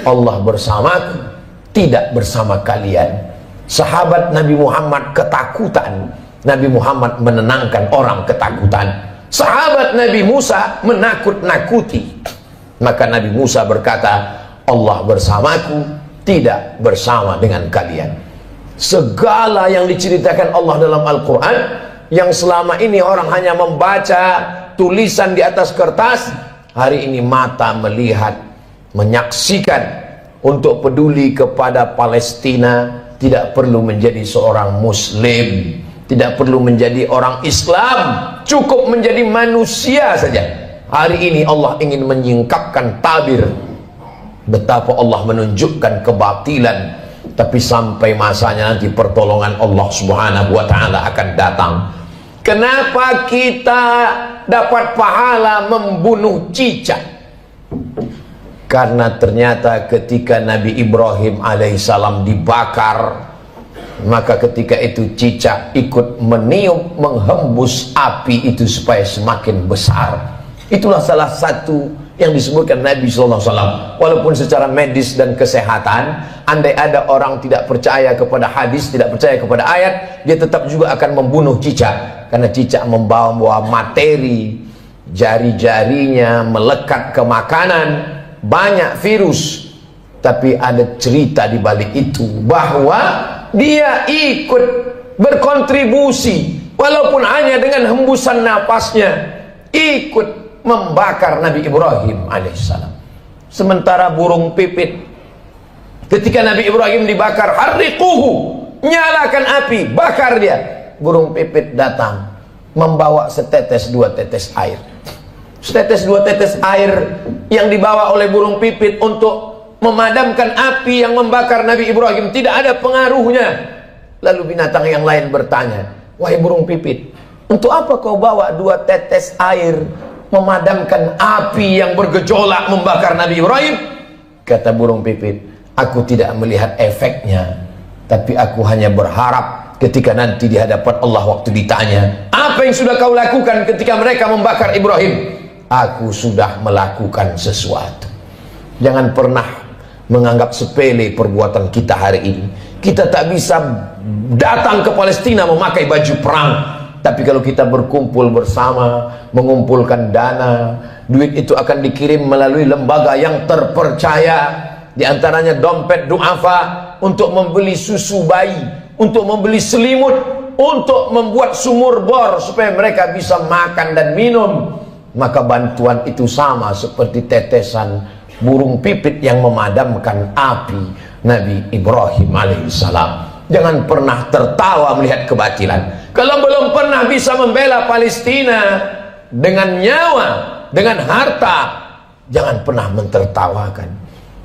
Allah bersamaku, tidak bersama kalian. Sahabat Nabi Muhammad ketakutan, Nabi Muhammad menenangkan orang ketakutan. Sahabat Nabi Musa menakut-nakuti. Maka Nabi Musa berkata, Allah bersamaku, tidak bersama dengan kalian. Segala yang diceritakan Allah dalam Al-Quran, yang selama ini orang hanya membaca tulisan di atas kertas, hari ini mata melihat, menyaksikan. Untuk peduli kepada Palestina, tidak perlu menjadi seorang Muslim, tidak perlu menjadi orang Islam, cukup menjadi manusia saja. Hari ini Allah ingin menyingkapkan tabir betapa Allah menunjukkan kebatilan, tapi sampai masanya nanti pertolongan Allah Subhanahu wa ta'ala akan datang. Kenapa kita dapat pahala membunuh cicak? Karena ternyata ketika Nabi Ibrahim alaihissalam dibakar, maka ketika itu cicak ikut meniup, menghembus api itu supaya semakin besar. Itulah salah satu yang disebutkan Nabi SAW. Walaupun secara medis dan kesehatan, andai ada orang tidak percaya kepada hadis, tidak percaya kepada ayat, dia tetap juga akan membunuh cicak. Karena cicak membawa materi jari-jarinya melekat ke makanan, banyak virus. Tapi ada cerita di balik itu, bahwa dia ikut berkontribusi walaupun hanya dengan hembusan napasnya, ikut membakar Nabi Ibrahim alaihissalam. Sementara burung pipit, ketika Nabi Ibrahim dibakar, harriquhu, nyalakan api, bakar dia. Burung pipit datang membawa setetes dua tetes air. Setetes dua tetes air yang dibawa oleh burung pipit untuk memadamkan api yang membakar Nabi Ibrahim tidak ada pengaruhnya. Lalu binatang yang lain bertanya, wahai burung pipit, untuk apa kau bawa dua tetes air memadamkan api yang bergejolak membakar Nabi Ibrahim? Kata burung pipit, aku tidak melihat efeknya, tapi aku hanya berharap ketika nanti di hadapan Allah waktu ditanya, apa yang sudah kau lakukan ketika mereka membakar Ibrahim? Aku sudah melakukan sesuatu. Jangan pernah menganggap sepele perbuatan kita hari ini. Kita tak bisa datang ke Palestina memakai baju perang, tapi kalau kita berkumpul bersama, mengumpulkan dana, duit itu akan dikirim melalui lembaga yang terpercaya, di antaranya dompet duafa, untuk membeli susu bayi, untuk membeli selimut, untuk membuat sumur bor supaya mereka bisa makan dan minum. Maka bantuan itu sama seperti tetesan burung pipit yang memadamkan api Nabi Ibrahim alaihissalam. Jangan pernah tertawa melihat kebatilan. Kalau belum pernah bisa membela Palestina dengan nyawa, dengan harta, jangan pernah mentertawakan.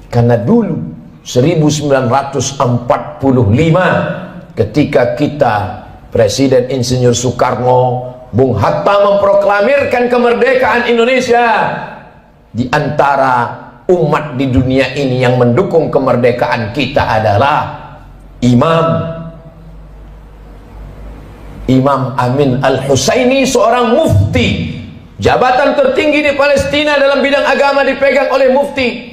Karena dulu 1945 ketika kita Presiden Insinyur Soekarno, Bung Hatta memproklamirkan kemerdekaan Indonesia, di antara umat di dunia ini yang mendukung kemerdekaan kita adalah Imam Amin Al-Husaini, seorang mufti. Jabatan tertinggi di Palestina dalam bidang agama dipegang oleh Mufti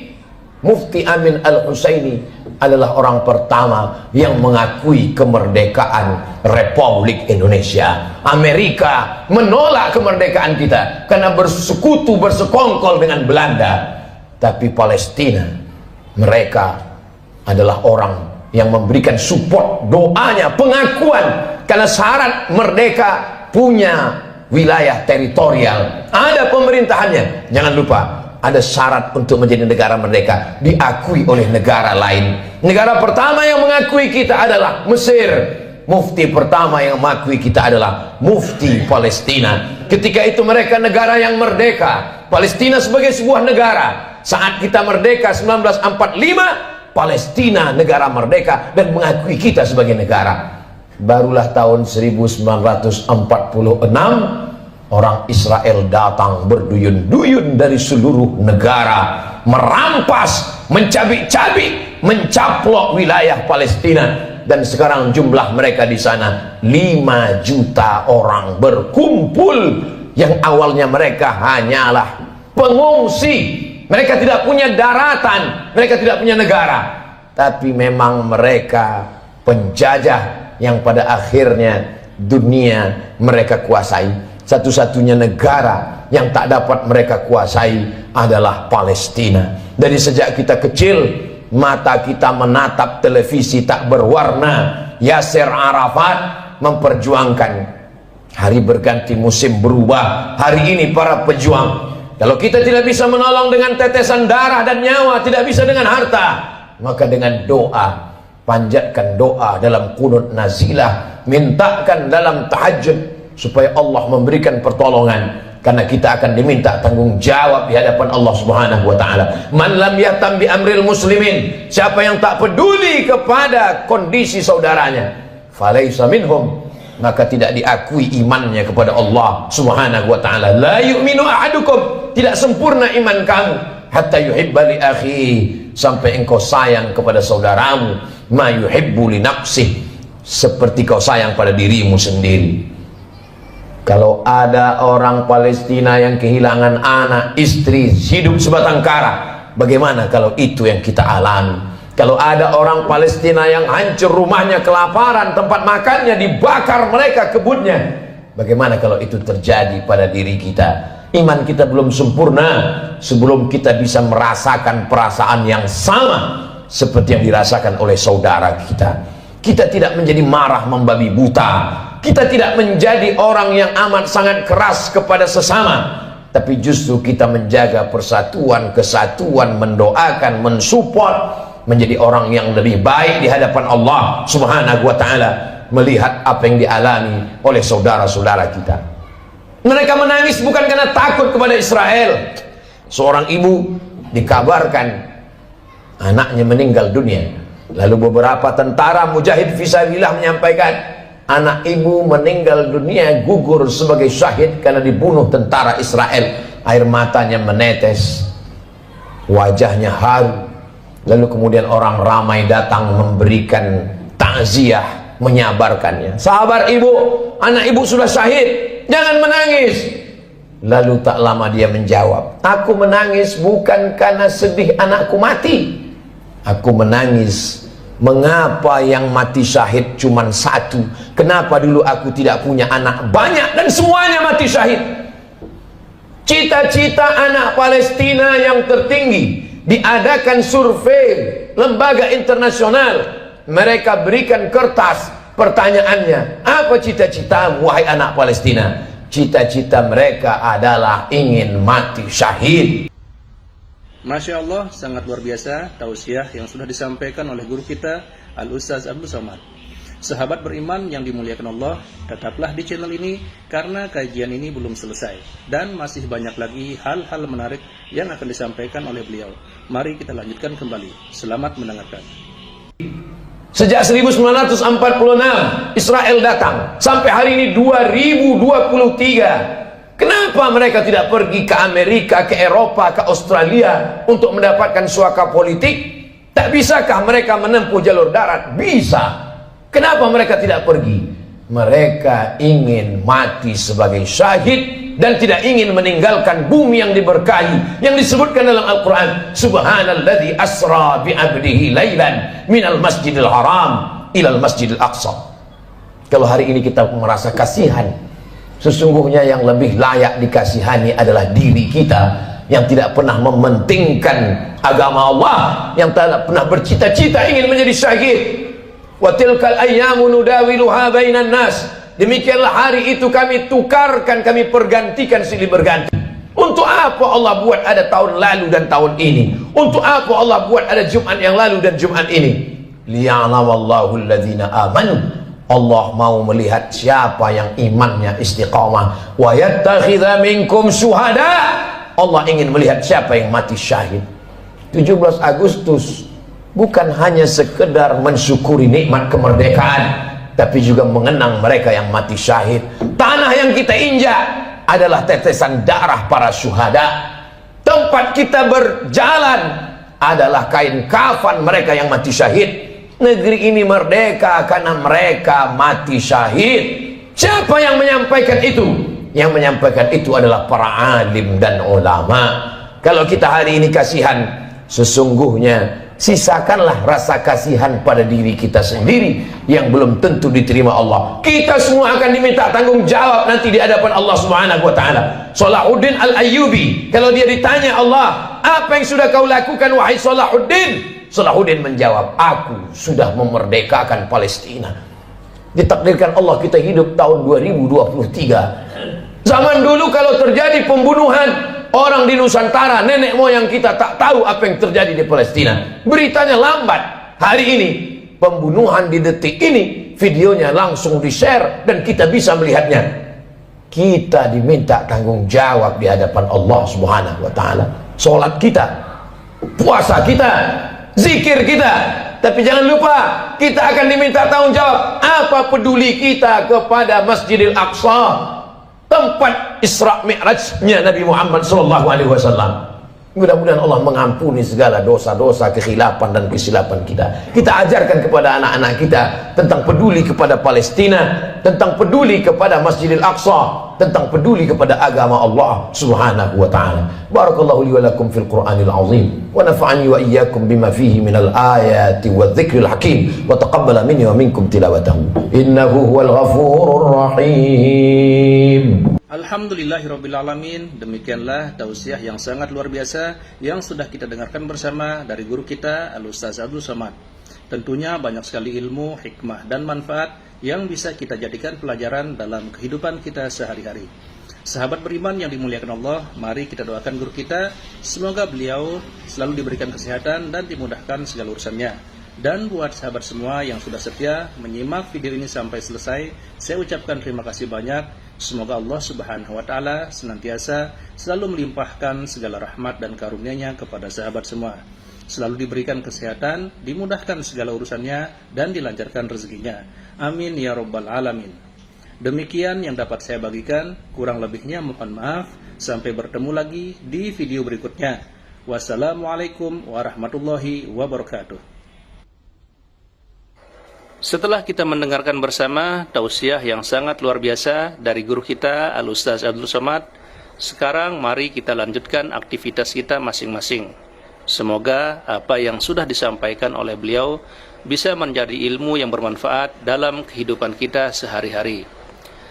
Amin Al-Husaini adalah orang pertama yang mengakui kemerdekaan Republik Indonesia. Amerika menolak kemerdekaan kita karena bersekutu, bersekongkol dengan Belanda. Tapi Palestina, mereka adalah orang yang memberikan support, doanya, pengakuan, karena syarat merdeka punya wilayah teritorial, ada pemerintahannya. Jangan lupa, ada syarat untuk menjadi negara merdeka, diakui oleh negara lain. Negara pertama yang mengakui kita adalah Mesir. Mufti pertama yang mengakui kita adalah Mufti Palestina. Ketika itu mereka negara yang merdeka, Palestina sebagai sebuah negara. Saat kita merdeka 1945, Palestina negara merdeka dan mengakui kita sebagai negara. Barulah tahun 1946 orang Israel datang berduyun-duyun dari seluruh negara, merampas, mencabik-cabik, mencaplok wilayah Palestina. Dan sekarang jumlah mereka di sana 5 juta orang berkumpul. Yang awalnya mereka hanyalah pengungsi, mereka tidak punya daratan, mereka tidak punya negara, tapi memang mereka penjajah yang pada akhirnya dunia mereka kuasai. Satu-satunya negara yang tak dapat mereka kuasai adalah Palestina. Dari sejak kita kecil, mata kita menatap televisi tak berwarna. Yasser Arafat memperjuangkan, hari berganti musim berubah. Hari ini para pejuang, kalau kita tidak bisa menolong dengan tetesan darah dan nyawa, tidak bisa dengan harta, maka dengan doa, panjatkan doa dalam qunut nazilah, mintakan dalam tahajud supaya Allah memberikan pertolongan. Karena kita akan diminta tanggung jawab di hadapan Allah Subhanahu wa taala. Man lam yahtam bi amril muslimin, siapa yang tak peduli kepada kondisi saudaranya, falaisa minhum, maka tidak diakui imannya kepada Allah Subhanahu wa taala. La yu'minu ahadukum, tidak sempurna iman kamu, hatta yuhibba li akhi, sampai engkau sayang kepada saudaramu, ma yuhibbu li nafsih, seperti kau sayang pada dirimu sendiri. Kalau ada orang Palestina yang kehilangan anak, istri, hidup sebatang kara, bagaimana kalau itu yang kita alami? Kalau ada orang Palestina yang hancur rumahnya kelaparan, tempat makannya dibakar mereka, kebunnya, bagaimana kalau itu terjadi pada diri kita? Iman kita belum sempurna sebelum kita bisa merasakan perasaan yang sama seperti yang dirasakan oleh saudara kita. Kita tidak menjadi marah membabi buta, kita tidak menjadi orang yang amat sangat keras kepada sesama, tapi justru kita menjaga persatuan, kesatuan, mendoakan, mensupport, menjadi orang yang lebih baik di hadapan Allah Subhanahu wa ta'ala, melihat apa yang dialami oleh saudara-saudara kita. Mereka menangis bukan karena takut kepada Israel. Seorang ibu dikabarkan anaknya meninggal dunia, lalu beberapa tentara mujahid fisabilillah menyampaikan anak ibu meninggal dunia, gugur sebagai syahid karena dibunuh tentara Israel. Air matanya menetes, wajahnya haru. Lalu kemudian orang ramai datang memberikan takziah, menyabarkannya. Sabar ibu, anak ibu sudah syahid, jangan menangis. Lalu tak lama dia menjawab, aku menangis bukan karena sedih anakku mati, aku menangis mengapa yang mati syahid cuma satu, kenapa dulu aku tidak punya anak banyak dan semuanya mati syahid. Cita-cita anak Palestina yang tertinggi, diadakan survei lembaga internasional, mereka berikan kertas, pertanyaannya, apa cita-citamu wahai anak Palestina? Cita-cita mereka adalah ingin mati syahid. Masya Allah, sangat luar biasa tausiah yang sudah disampaikan oleh guru kita Al-Ustaz Abdul Somad. Sahabat beriman yang dimuliakan Allah, tetaplah di channel ini karena kajian ini belum selesai dan masih banyak lagi hal-hal menarik yang akan disampaikan oleh beliau. Mari kita lanjutkan kembali. Selamat mendengarkan. Sejak 1946 Israel datang sampai hari ini 2023. Kenapa mereka tidak pergi ke Amerika, ke Eropa, ke Australia untuk mendapatkan suaka politik? Tak bisakah mereka menempuh jalur darat? Bisa. Kenapa mereka tidak pergi? Mereka ingin mati sebagai syahid dan tidak ingin meninggalkan bumi yang diberkahi, yang disebutkan dalam Al-Quran, subhanalladzi asra bi'abdihi laylan minal masjidil haram ilal masjidil aqsa. Kalau hari ini kita merasa kasihan, sesungguhnya yang lebih layak dikasihani adalah diri kita yang tidak pernah mementingkan agama Allah, yang tidak pernah bercita-cita ingin menjadi syahid. Wa tilkal ayyamu nudawiluha bainan nas. Demikianlah hari itu kami tukarkan, kami pergantikan silih berganti. Untuk apa Allah buat ada tahun lalu dan tahun ini? Untuk apa Allah buat ada Jumat yang lalu dan Jumat ini? Liya'lamallahu alladhina amanu. Allah mau melihat siapa yang imannya istiqamah. Wa yattakhidha minkum syuhada. Allah ingin melihat siapa yang mati syahid. 17 Agustus bukan hanya sekedar mensyukuri nikmat kemerdekaan, tapi juga mengenang mereka yang mati syahid. Tanah yang kita injak adalah tetesan darah para syuhada. Tempat kita berjalan adalah kain kafan mereka yang mati syahid. Negeri ini merdeka karena mereka mati syahid. Siapa yang menyampaikan itu? Yang menyampaikan itu adalah para alim dan ulama. Kalau kita hari ini kasihan, sesungguhnya sisakanlah rasa kasihan pada diri kita sendiri yang belum tentu diterima Allah. Kita semua akan diminta tanggung jawab nanti di hadapan Allah Subhanahu wa taala. Salahuddin Al-Ayyubi, kalau dia ditanya Allah, apa yang sudah kau lakukan wahai Salahuddin? Salahuddin menjawab, aku sudah memerdekakan Palestina. Ditakdirkan Allah kita hidup tahun 2023. Zaman dulu kalau terjadi pembunuhan orang di Nusantara, nenek moyang kita tak tahu apa yang terjadi di Palestina. Beritanya lambat. Hari ini pembunuhan di detik ini, videonya langsung di-share dan kita bisa melihatnya. Kita diminta tanggung jawab di hadapan Allah Subhanahu wa taala. Salat kita, puasa kita, zikir kita. Tapi jangan lupa, kita akan diminta tanggung jawab. Apa peduli kita kepada Masjidil Aqsa, tempat Isra Mi'rajnya Nabi Muhammad SAW. Mudah-mudahan Allah mengampuni segala dosa-dosa, kekhilafan dan kesilapan kita. Kita ajarkan kepada anak-anak kita tentang peduli kepada Palestina, tentang peduli kepada Masjidil Aqsa. tentang peduli kepada agama Allah Subhanahu wa taala. Barakallahu li wa lakum fil Qur'anil azim wa nafa'ani wa iyyakum bima fihi minal ayati wadh-dhikril hakim wa taqabbala minni wa minkum tilawatahu innahu huwal ghafurur rahim. Alhamdulillahirrabbilalamin. Demikianlah tausiah yang sangat luar biasa yang sudah kita dengarkan bersama dari guru kita Al-Ustaz Abdul Somad. Tentunya banyak sekali ilmu, hikmah, dan manfaat yang bisa kita jadikan pelajaran dalam kehidupan kita sehari-hari. Sahabat beriman yang dimuliakan Allah, mari kita doakan guru kita, semoga beliau selalu diberikan kesehatan dan dimudahkan segala urusannya. Dan buat sahabat semua yang sudah setia menyimak video ini sampai selesai, saya ucapkan terima kasih banyak. Semoga Allah Subhanahu wa taala senantiasa selalu melimpahkan segala rahmat dan karunia-Nya kepada sahabat semua. Selalu diberikan kesehatan, dimudahkan segala urusannya, dan dilancarkan rezekinya. Amin ya rabbal alamin. Demikian yang dapat saya bagikan, kurang lebihnya mohon maaf. Sampai bertemu lagi di video berikutnya. Wassalamualaikum warahmatullahi wabarakatuh. Setelah kita mendengarkan bersama tausiah yang sangat luar biasa dari guru kita Al-Ustaz Abdul Somad, sekarang mari kita lanjutkan aktivitas kita masing-masing. Semoga apa yang sudah disampaikan oleh beliau bisa menjadi ilmu yang bermanfaat dalam kehidupan kita sehari-hari.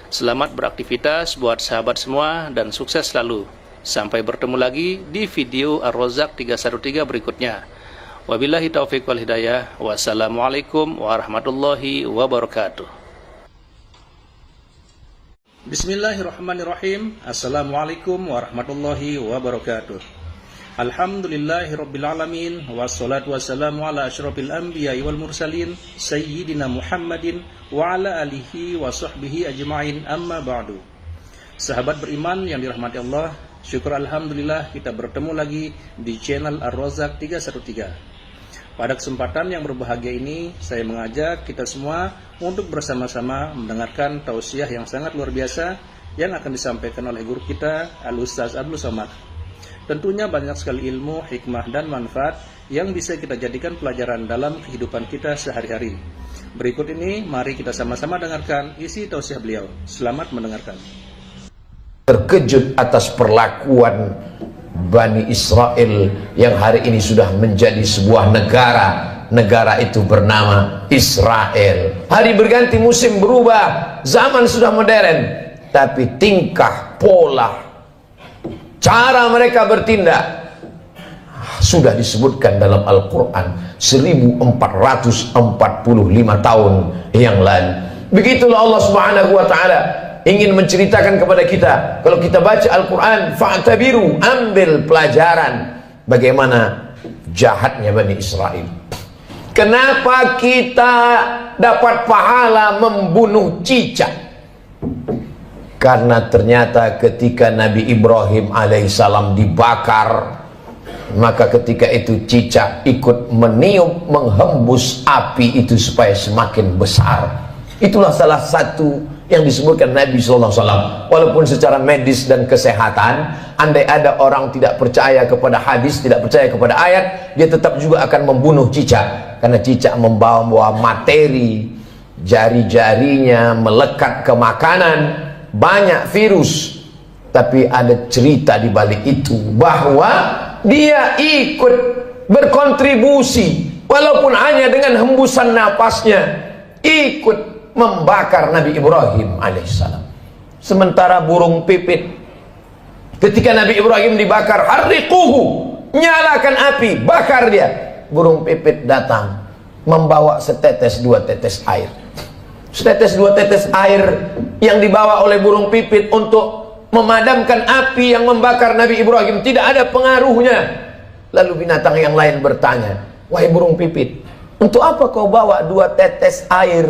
Selamat beraktivitas buat sahabat semua dan sukses selalu. Sampai bertemu lagi di video Ar-Razzaq 313 berikutnya. Wabillahi taufiq wal hidayah. Wassalamualaikum warahmatullahi wabarakatuh. Bismillahirrahmanirrahim. Assalamualaikum warahmatullahi wabarakatuh. Alhamdulillahirrabbilalamin. Wassalatu wassalamu ala asyrafil anbiya wal mursalin Sayyidina Muhammadin wa ala alihi wa sahbihi ajma'in, amma ba'du. Sahabat beriman yang dirahmati Allah, syukur alhamdulillah kita bertemu lagi di channel Ar-Razzaq 313. Pada kesempatan yang berbahagia ini, saya mengajak kita semua untuk bersama-sama mendengarkan tausiah yang sangat luar biasa yang akan disampaikan oleh guru kita Al-Ustaz Abdul Somad. Tentunya banyak sekali ilmu, hikmah, dan manfaat yang bisa kita jadikan pelajaran dalam kehidupan kita sehari-hari. Berikut ini, mari kita sama-sama dengarkan isi tausiah beliau. Selamat mendengarkan. Terkejut atas perlakuan Bani Israel yang hari ini sudah menjadi sebuah negara. Negara itu bernama Israel. Hari berganti, musim berubah, zaman sudah modern, tapi tingkah, pola, cara mereka bertindak sudah disebutkan dalam Al-Quran 1445 tahun yang lalu. Begitulah Allah Subhanahu wa ta'ala ingin menceritakan kepada kita. Kalau kita baca Al-Quran, fa'tabiru, ambil pelajaran bagaimana jahatnya Bani Israel. Kenapa kita dapat pahala membunuh cicak? Karena ternyata ketika Nabi Ibrahim alaihissalam dibakar, maka ketika itu cicak ikut meniup, menghembus api itu supaya semakin besar. Itulah salah satu yang disebutkan Nabi SAW. Walaupun secara medis dan kesehatan, andai ada orang tidak percaya kepada hadis, tidak percaya kepada ayat, dia tetap juga akan membunuh cicak. Karena cicak membawa materi, jari-jarinya melekat ke makanan, banyak virus. Tapi ada cerita di balik itu, bahwa dia ikut berkontribusi walaupun hanya dengan hembusan napasnya, ikut membakar Nabi Ibrahim alaihissalam. Sementara burung pipit, ketika Nabi Ibrahim dibakar, harriquhu, nyalakan api, bakar dia. Burung pipit datang membawa setetes dua tetes air. Setetes dua tetes air yang dibawa oleh burung pipit untuk memadamkan api yang membakar Nabi Ibrahim tidak ada pengaruhnya. Lalu binatang yang lain bertanya, wahai burung pipit, untuk apa kau bawa dua tetes air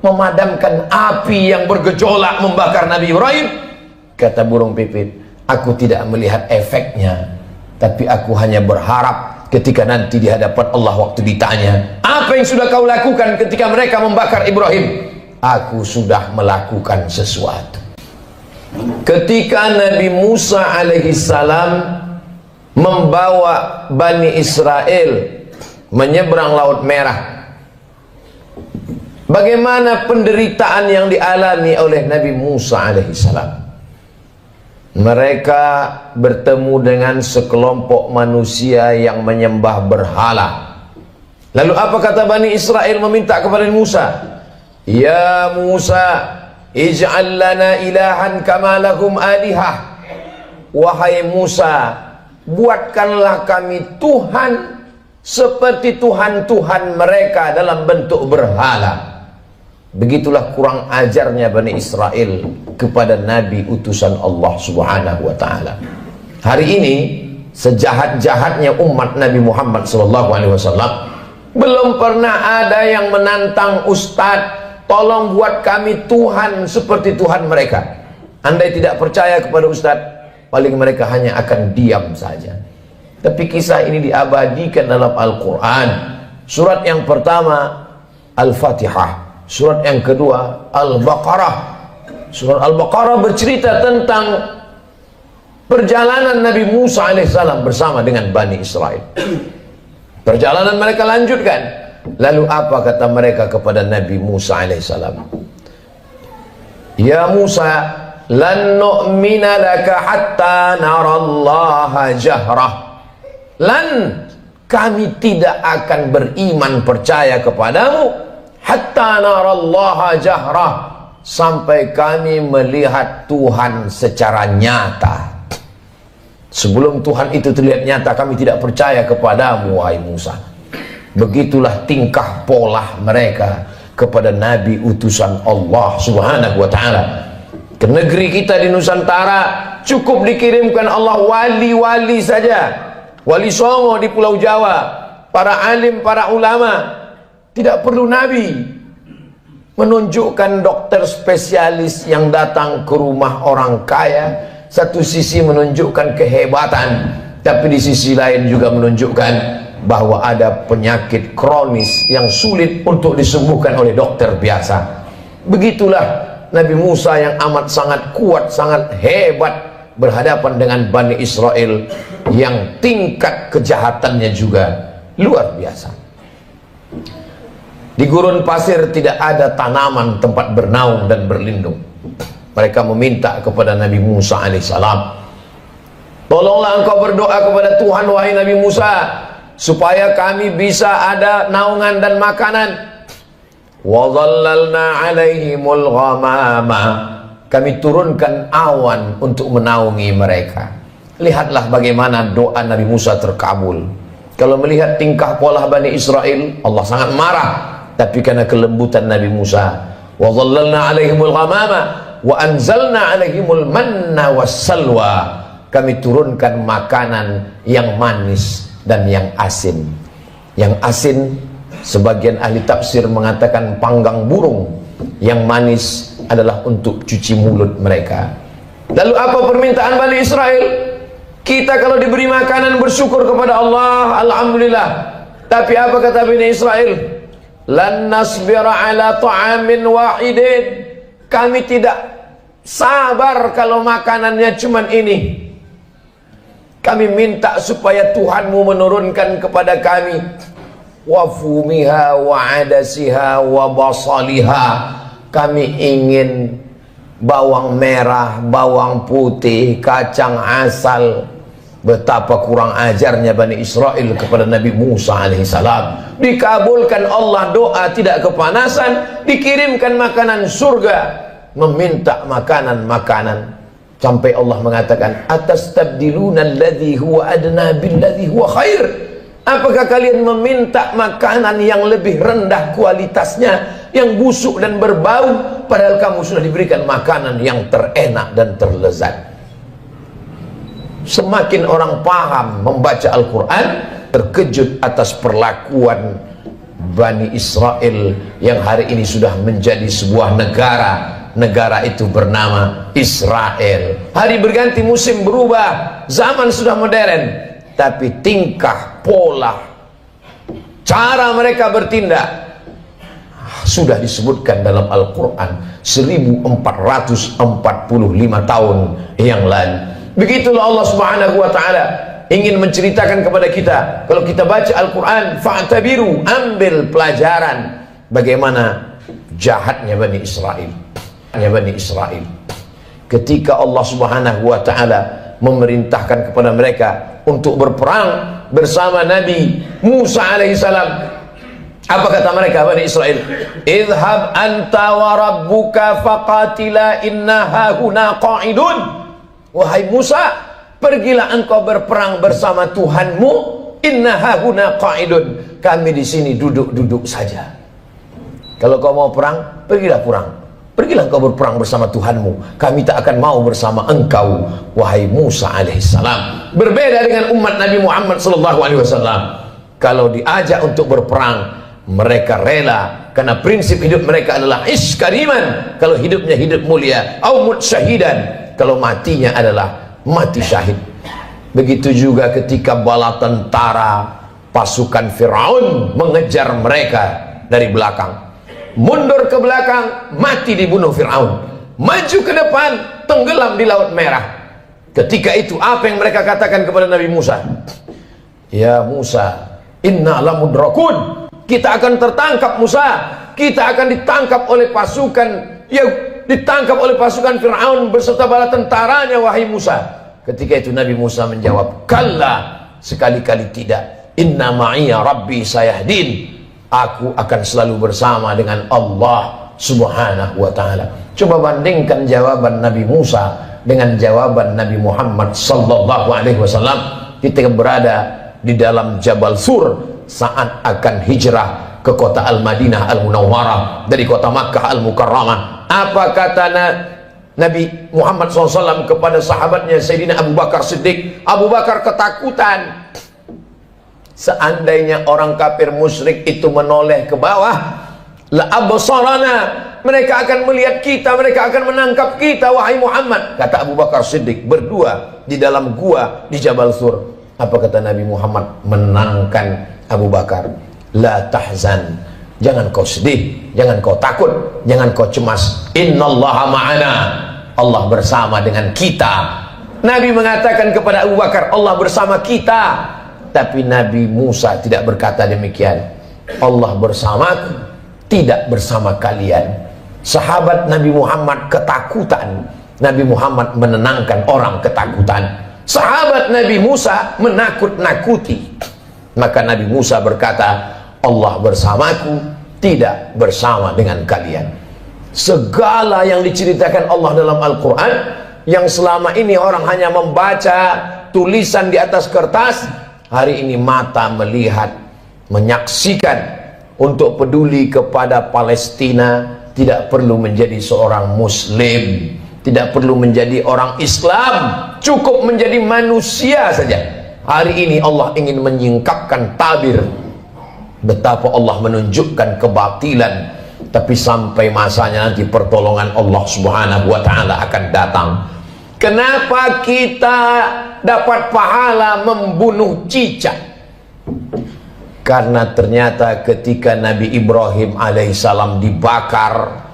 memadamkan api yang bergejolak membakar Nabi Ibrahim? Kata burung pipit, aku tidak melihat efeknya, tapi aku hanya berharap ketika nanti di hadapan Allah waktu ditanya, apa yang sudah kau lakukan ketika mereka membakar Ibrahim? Aku sudah melakukan sesuatu. Ketika Nabi Musa alaihissalam membawa Bani Israel menyeberang Laut Merah, bagaimana penderitaan yang dialami oleh Nabi Musa alaihissalam? mereka bertemu dengan sekelompok manusia yang menyembah berhala. Lalu apa kata Bani Israel meminta kepada Musa? Ya Musa, ij'al lana ilahan kama lahum alihah. Wahai Musa, buatkanlah kami Tuhan seperti Tuhan-Tuhan mereka dalam bentuk berhala. Begitulah kurang ajarnya Bani Israel kepada Nabi utusan Allah Subhanahu wa ta'ala. Hari ini sejahat-jahatnya umat Nabi Muhammad SAW, belum pernah ada yang menantang Ustadz, tolong buat kami Tuhan seperti Tuhan mereka. Andai tidak percaya kepada Ustadz, paling mereka hanya akan diam saja. Tapi kisah ini diabadikan dalam Al-Quran. Surat yang pertama Al-Fatihah, surat yang kedua Al-Baqarah. Surat Al-Baqarah bercerita tentang perjalanan Nabi Musa alaihissalam bersama dengan Bani Israel. Perjalanan mereka lanjutkan. Lalu apa kata mereka kepada Nabi Musa alaihissalam? Ya Musa, lan nu'mina laka hatta narallaha jahrah. Lan, kami tidak akan beriman percaya kepadamu hatta narallaha jahrah, sampai kami melihat Tuhan secara nyata. Sebelum Tuhan itu terlihat nyata, kami tidak percaya kepadamu wahai Musa. Begitulah tingkah pola mereka kepada Nabi utusan Allah Subhanahu wa ta'ala. Ke negeri kita di Nusantara cukup dikirimkan Allah wali-wali saja. Wali Songo di Pulau Jawa, para alim, para ulama. Tidak perlu Nabi. Menunjukkan dokter spesialis yang datang ke rumah orang kaya, satu sisi menunjukkan kehebatan, tapi di sisi lain juga menunjukkan bahwa ada penyakit kronis yang sulit untuk disembuhkan oleh dokter biasa. Begitulah Nabi Musa yang amat sangat kuat, sangat hebat berhadapan dengan Bani Israel yang tingkat kejahatannya juga luar biasa. Di gurun pasir tidak ada tanaman tempat bernaung dan berlindung. Mereka meminta kepada Nabi Musa alaihissalam, tolonglah engkau berdoa kepada Tuhan wahai Nabi Musa, supaya kami bisa ada naungan dan makanan. Wa dhallalna alaihimul ghamama, kami turunkan awan untuk menaungi mereka. Lihatlah bagaimana doa Nabi Musa terkabul. Kalau melihat tingkah pola Bani Israel, Allah sangat marah. Tapi karena kelembutan Nabi Musa, wa dhallalna alaihimul ghamama wa anzalna alaihimul manna wassalwa, kami turunkan makanan yang manis dan yang asin. Yang asin, sebagian ahli tafsir mengatakan panggang burung. Yang manis adalah untuk cuci mulut mereka. Lalu apa permintaan Bani Israel? Kita kalau diberi makanan bersyukur kepada Allah, alhamdulillah. Tapi apa kata Bani Israel? Lan nasbira ala ta'amin wahidin, kami tidak sabar kalau makanannya cuman ini. Kami minta supaya Tuhanmu menurunkan kepada kami wa fumiha wa adasiha wa basaliha, kami ingin bawang merah, bawang putih, kacang asal. Betapa kurang ajarnya Bani Israel kepada Nabi Musa alaihissalam. Dikabulkan Allah doa, tidak kepanasan, dikirimkan makanan surga, meminta makanan-makanan, sampai Allah mengatakan, atastabdiluna alladhi huwa adna billadhi huwa khair. Apakah kalian meminta makanan yang lebih rendah kualitasnya, yang busuk dan berbau, padahal kamu sudah diberikan makanan yang terenak dan terlezat? Semakin orang paham membaca Al-Quran, terkejut atas perlakuan Bani Israel yang hari ini sudah menjadi sebuah negara. Negara itu bernama Israel. Hari berganti, musim berubah, zaman sudah modern, tapi tingkah, pola, cara mereka bertindak sudah disebutkan dalam Al-Quran 1445 tahun yang lalu. Begitulah Allah Subhanahu wa ta'ala ingin menceritakan kepada kita. Kalau kita baca Al-Quran, fa'tabiru, ambil pelajaran bagaimana jahatnya Bani Israel. Bani Israel ketika Allah Subhanahu wa taala memerintahkan kepada mereka untuk berperang bersama Nabi Musa alaihissalam. Apa kata mereka Bani Israel? Idhab anta wa rabbuka faqatila inna hahuna qa'idun. Wahai Musa, pergilah engkau berperang bersama Tuhanmu. Inna hahuna qa'idun. Kami di sini duduk-duduk saja. Kalau kau mau perang, pergilah perang. Pergilah engkau berperang bersama Tuhanmu. Kami tak akan mau bersama engkau, wahai Musa alaihissalam. Berbeda dengan umat Nabi Muhammad sallallahu alaihi wasallam. Kalau diajak untuk berperang, mereka rela, karena prinsip hidup mereka adalah iskariman. Kalau hidupnya hidup mulia, au mut syahidan, kalau matinya adalah mati syahid. Begitu juga ketika bala tentara pasukan Firaun mengejar mereka dari belakang, mundur ke belakang, mati dibunuh Firaun. Maju ke depan, tenggelam di Laut Merah. Ketika itu apa yang mereka katakan kepada Nabi Musa? Ya Musa, inna lamudrakun. Kita akan tertangkap Musa, kita akan ditangkap oleh pasukan, ya ditangkap oleh pasukan Fir'aun beserta bala tentaranya, wahai Musa. Ketika itu Nabi Musa menjawab, kalla, sekali-kali tidak. Inna ma'iya rabbi sayahdin. Aku akan selalu bersama dengan Allah Subhanahu wa ta'ala. Coba bandingkan jawaban Nabi Musa dengan jawaban Nabi Muhammad sallallahu alaihi wasallam ketika berada di dalam Jabal Sur saat akan hijrah ke kota Al-Madinah Al-Munawwarah dari kota Makkah Al-Mukarramah. Apa kata Nabi Muhammad SAW kepada sahabatnya Sayyidina Abu Bakar Siddiq? Abu Bakar ketakutan. Seandainya orang kafir musyrik itu menoleh ke bawah, la absarana, mereka akan melihat kita, mereka akan menangkap kita, wahai Muhammad. Kata Abu Bakar Siddiq berdua di dalam gua di Jabal Sur. Apa kata Nabi Muhammad menangkan Abu Bakar? La tahzan, jangan kau sedih, jangan kau takut, jangan kau cemas. Innallaha ma'ana, Allah bersama dengan kita. Nabi mengatakan kepada Abu Bakar, Allah bersama kita. Tapi Nabi Musa tidak berkata demikian. Allah bersamaku, tidak bersama kalian. Sahabat Nabi Muhammad ketakutan, Nabi Muhammad menenangkan orang ketakutan. Sahabat Nabi Musa menakut-nakuti. Maka Nabi Musa berkata, Allah bersamaku, tidak bersama dengan kalian. Segala yang diceritakan Allah dalam Al-Quran, yang selama ini orang hanya membaca tulisan di atas kertas, hari ini mata melihat, menyaksikan. Untuk peduli kepada Palestina, tidak perlu menjadi seorang Muslim, tidak perlu menjadi orang Islam, cukup menjadi manusia saja. Hari ini Allah ingin menyingkapkan tabir betapa Allah menunjukkan kebatilan, tapi sampai masanya nanti pertolongan Allah Subhanahu wa ta'ala akan datang. Kenapa kita dapat pahala membunuh cicak? Karena ternyata ketika Nabi Ibrahim alaihissalam dibakar,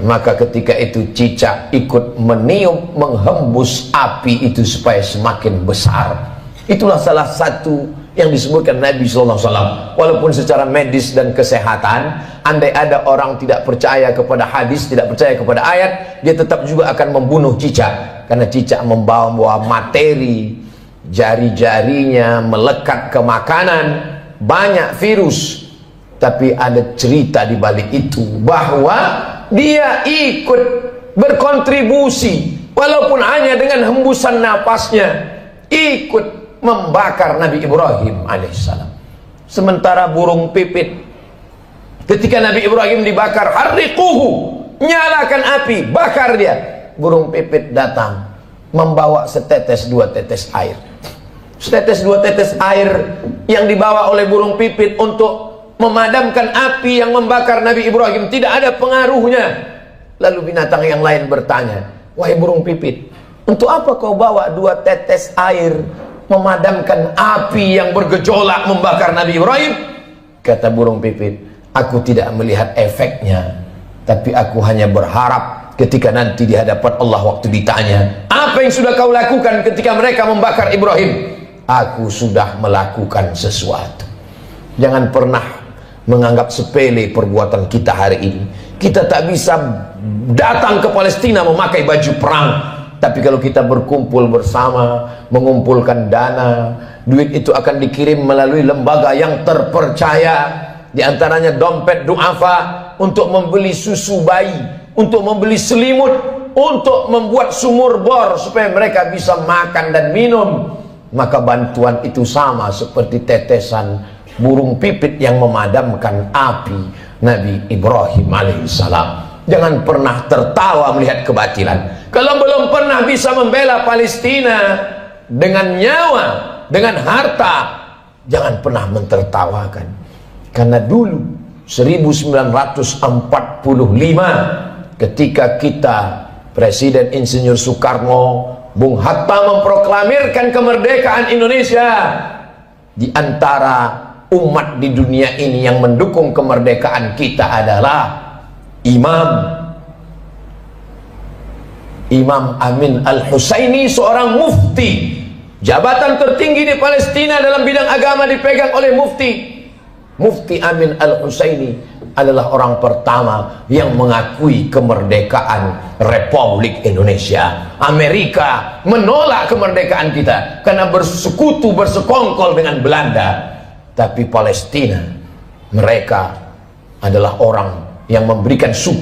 maka ketika itu cicak ikut meniup, menghembus api itu supaya semakin besar. Itulah salah satu yang disebutkan Nabi SAW. Walaupun secara medis dan kesehatan, andai ada orang tidak percaya kepada hadis, tidak percaya kepada ayat, dia tetap juga akan membunuh cicak. Karena cicak membawa materi, jari-jarinya melekat ke makanan, banyak virus. Tapi ada cerita di balik itu, bahwa dia ikut berkontribusi, walaupun hanya dengan hembusan napasnya, ikut membakar Nabi Ibrahim alaihissalam. Sementara burung pipit, ketika Nabi Ibrahim dibakar, harriquhu, nyalakan api, bakar dia. Burung pipit datang membawa setetes dua tetes air. Setetes dua tetes air yang dibawa oleh burung pipit untuk memadamkan api yang membakar Nabi Ibrahim tidak ada pengaruhnya. Lalu binatang yang lain bertanya, wahai burung pipit, untuk apa kau bawa dua tetes air memadamkan api yang bergejolak membakar Nabi Ibrahim? Kata burung pipit, aku tidak melihat efeknya, tapi aku hanya berharap ketika nanti di hadapan Allah waktu ditanya, apa yang sudah kau lakukan ketika mereka membakar Ibrahim? Aku sudah melakukan sesuatu. Jangan pernah menganggap sepele perbuatan kita hari ini. Kita tak bisa datang ke Palestina memakai baju perang. Tapi kalau kita berkumpul bersama, mengumpulkan dana, duit itu akan dikirim melalui lembaga yang terpercaya. Di antaranya dompet duafa, untuk membeli susu bayi, untuk membeli selimut, untuk membuat sumur bor supaya mereka bisa makan dan minum. Maka bantuan itu sama seperti tetesan burung pipit yang memadamkan api Nabi Ibrahim alaihissalam. Jangan pernah tertawa melihat kebatilan. Kalau belum pernah bisa membela Palestina dengan nyawa, dengan harta, jangan pernah mentertawakan. Karena dulu 1945 ketika kita Presiden Insinyur Soekarno, Bung Hatta memproklamirkan kemerdekaan Indonesia, di antara umat di dunia ini yang mendukung kemerdekaan kita adalah Imam Amin Al-Husaini, seorang mufti. Jabatan tertinggi di Palestina dalam bidang agama dipegang oleh mufti. Mufti Amin Al-Husaini adalah orang pertama yang mengakui kemerdekaan Republik Indonesia. Amerika menolak kemerdekaan kita karena bersekutu, bersekongkol dengan Belanda. Tapi Palestina, mereka adalah orang yang memberikan support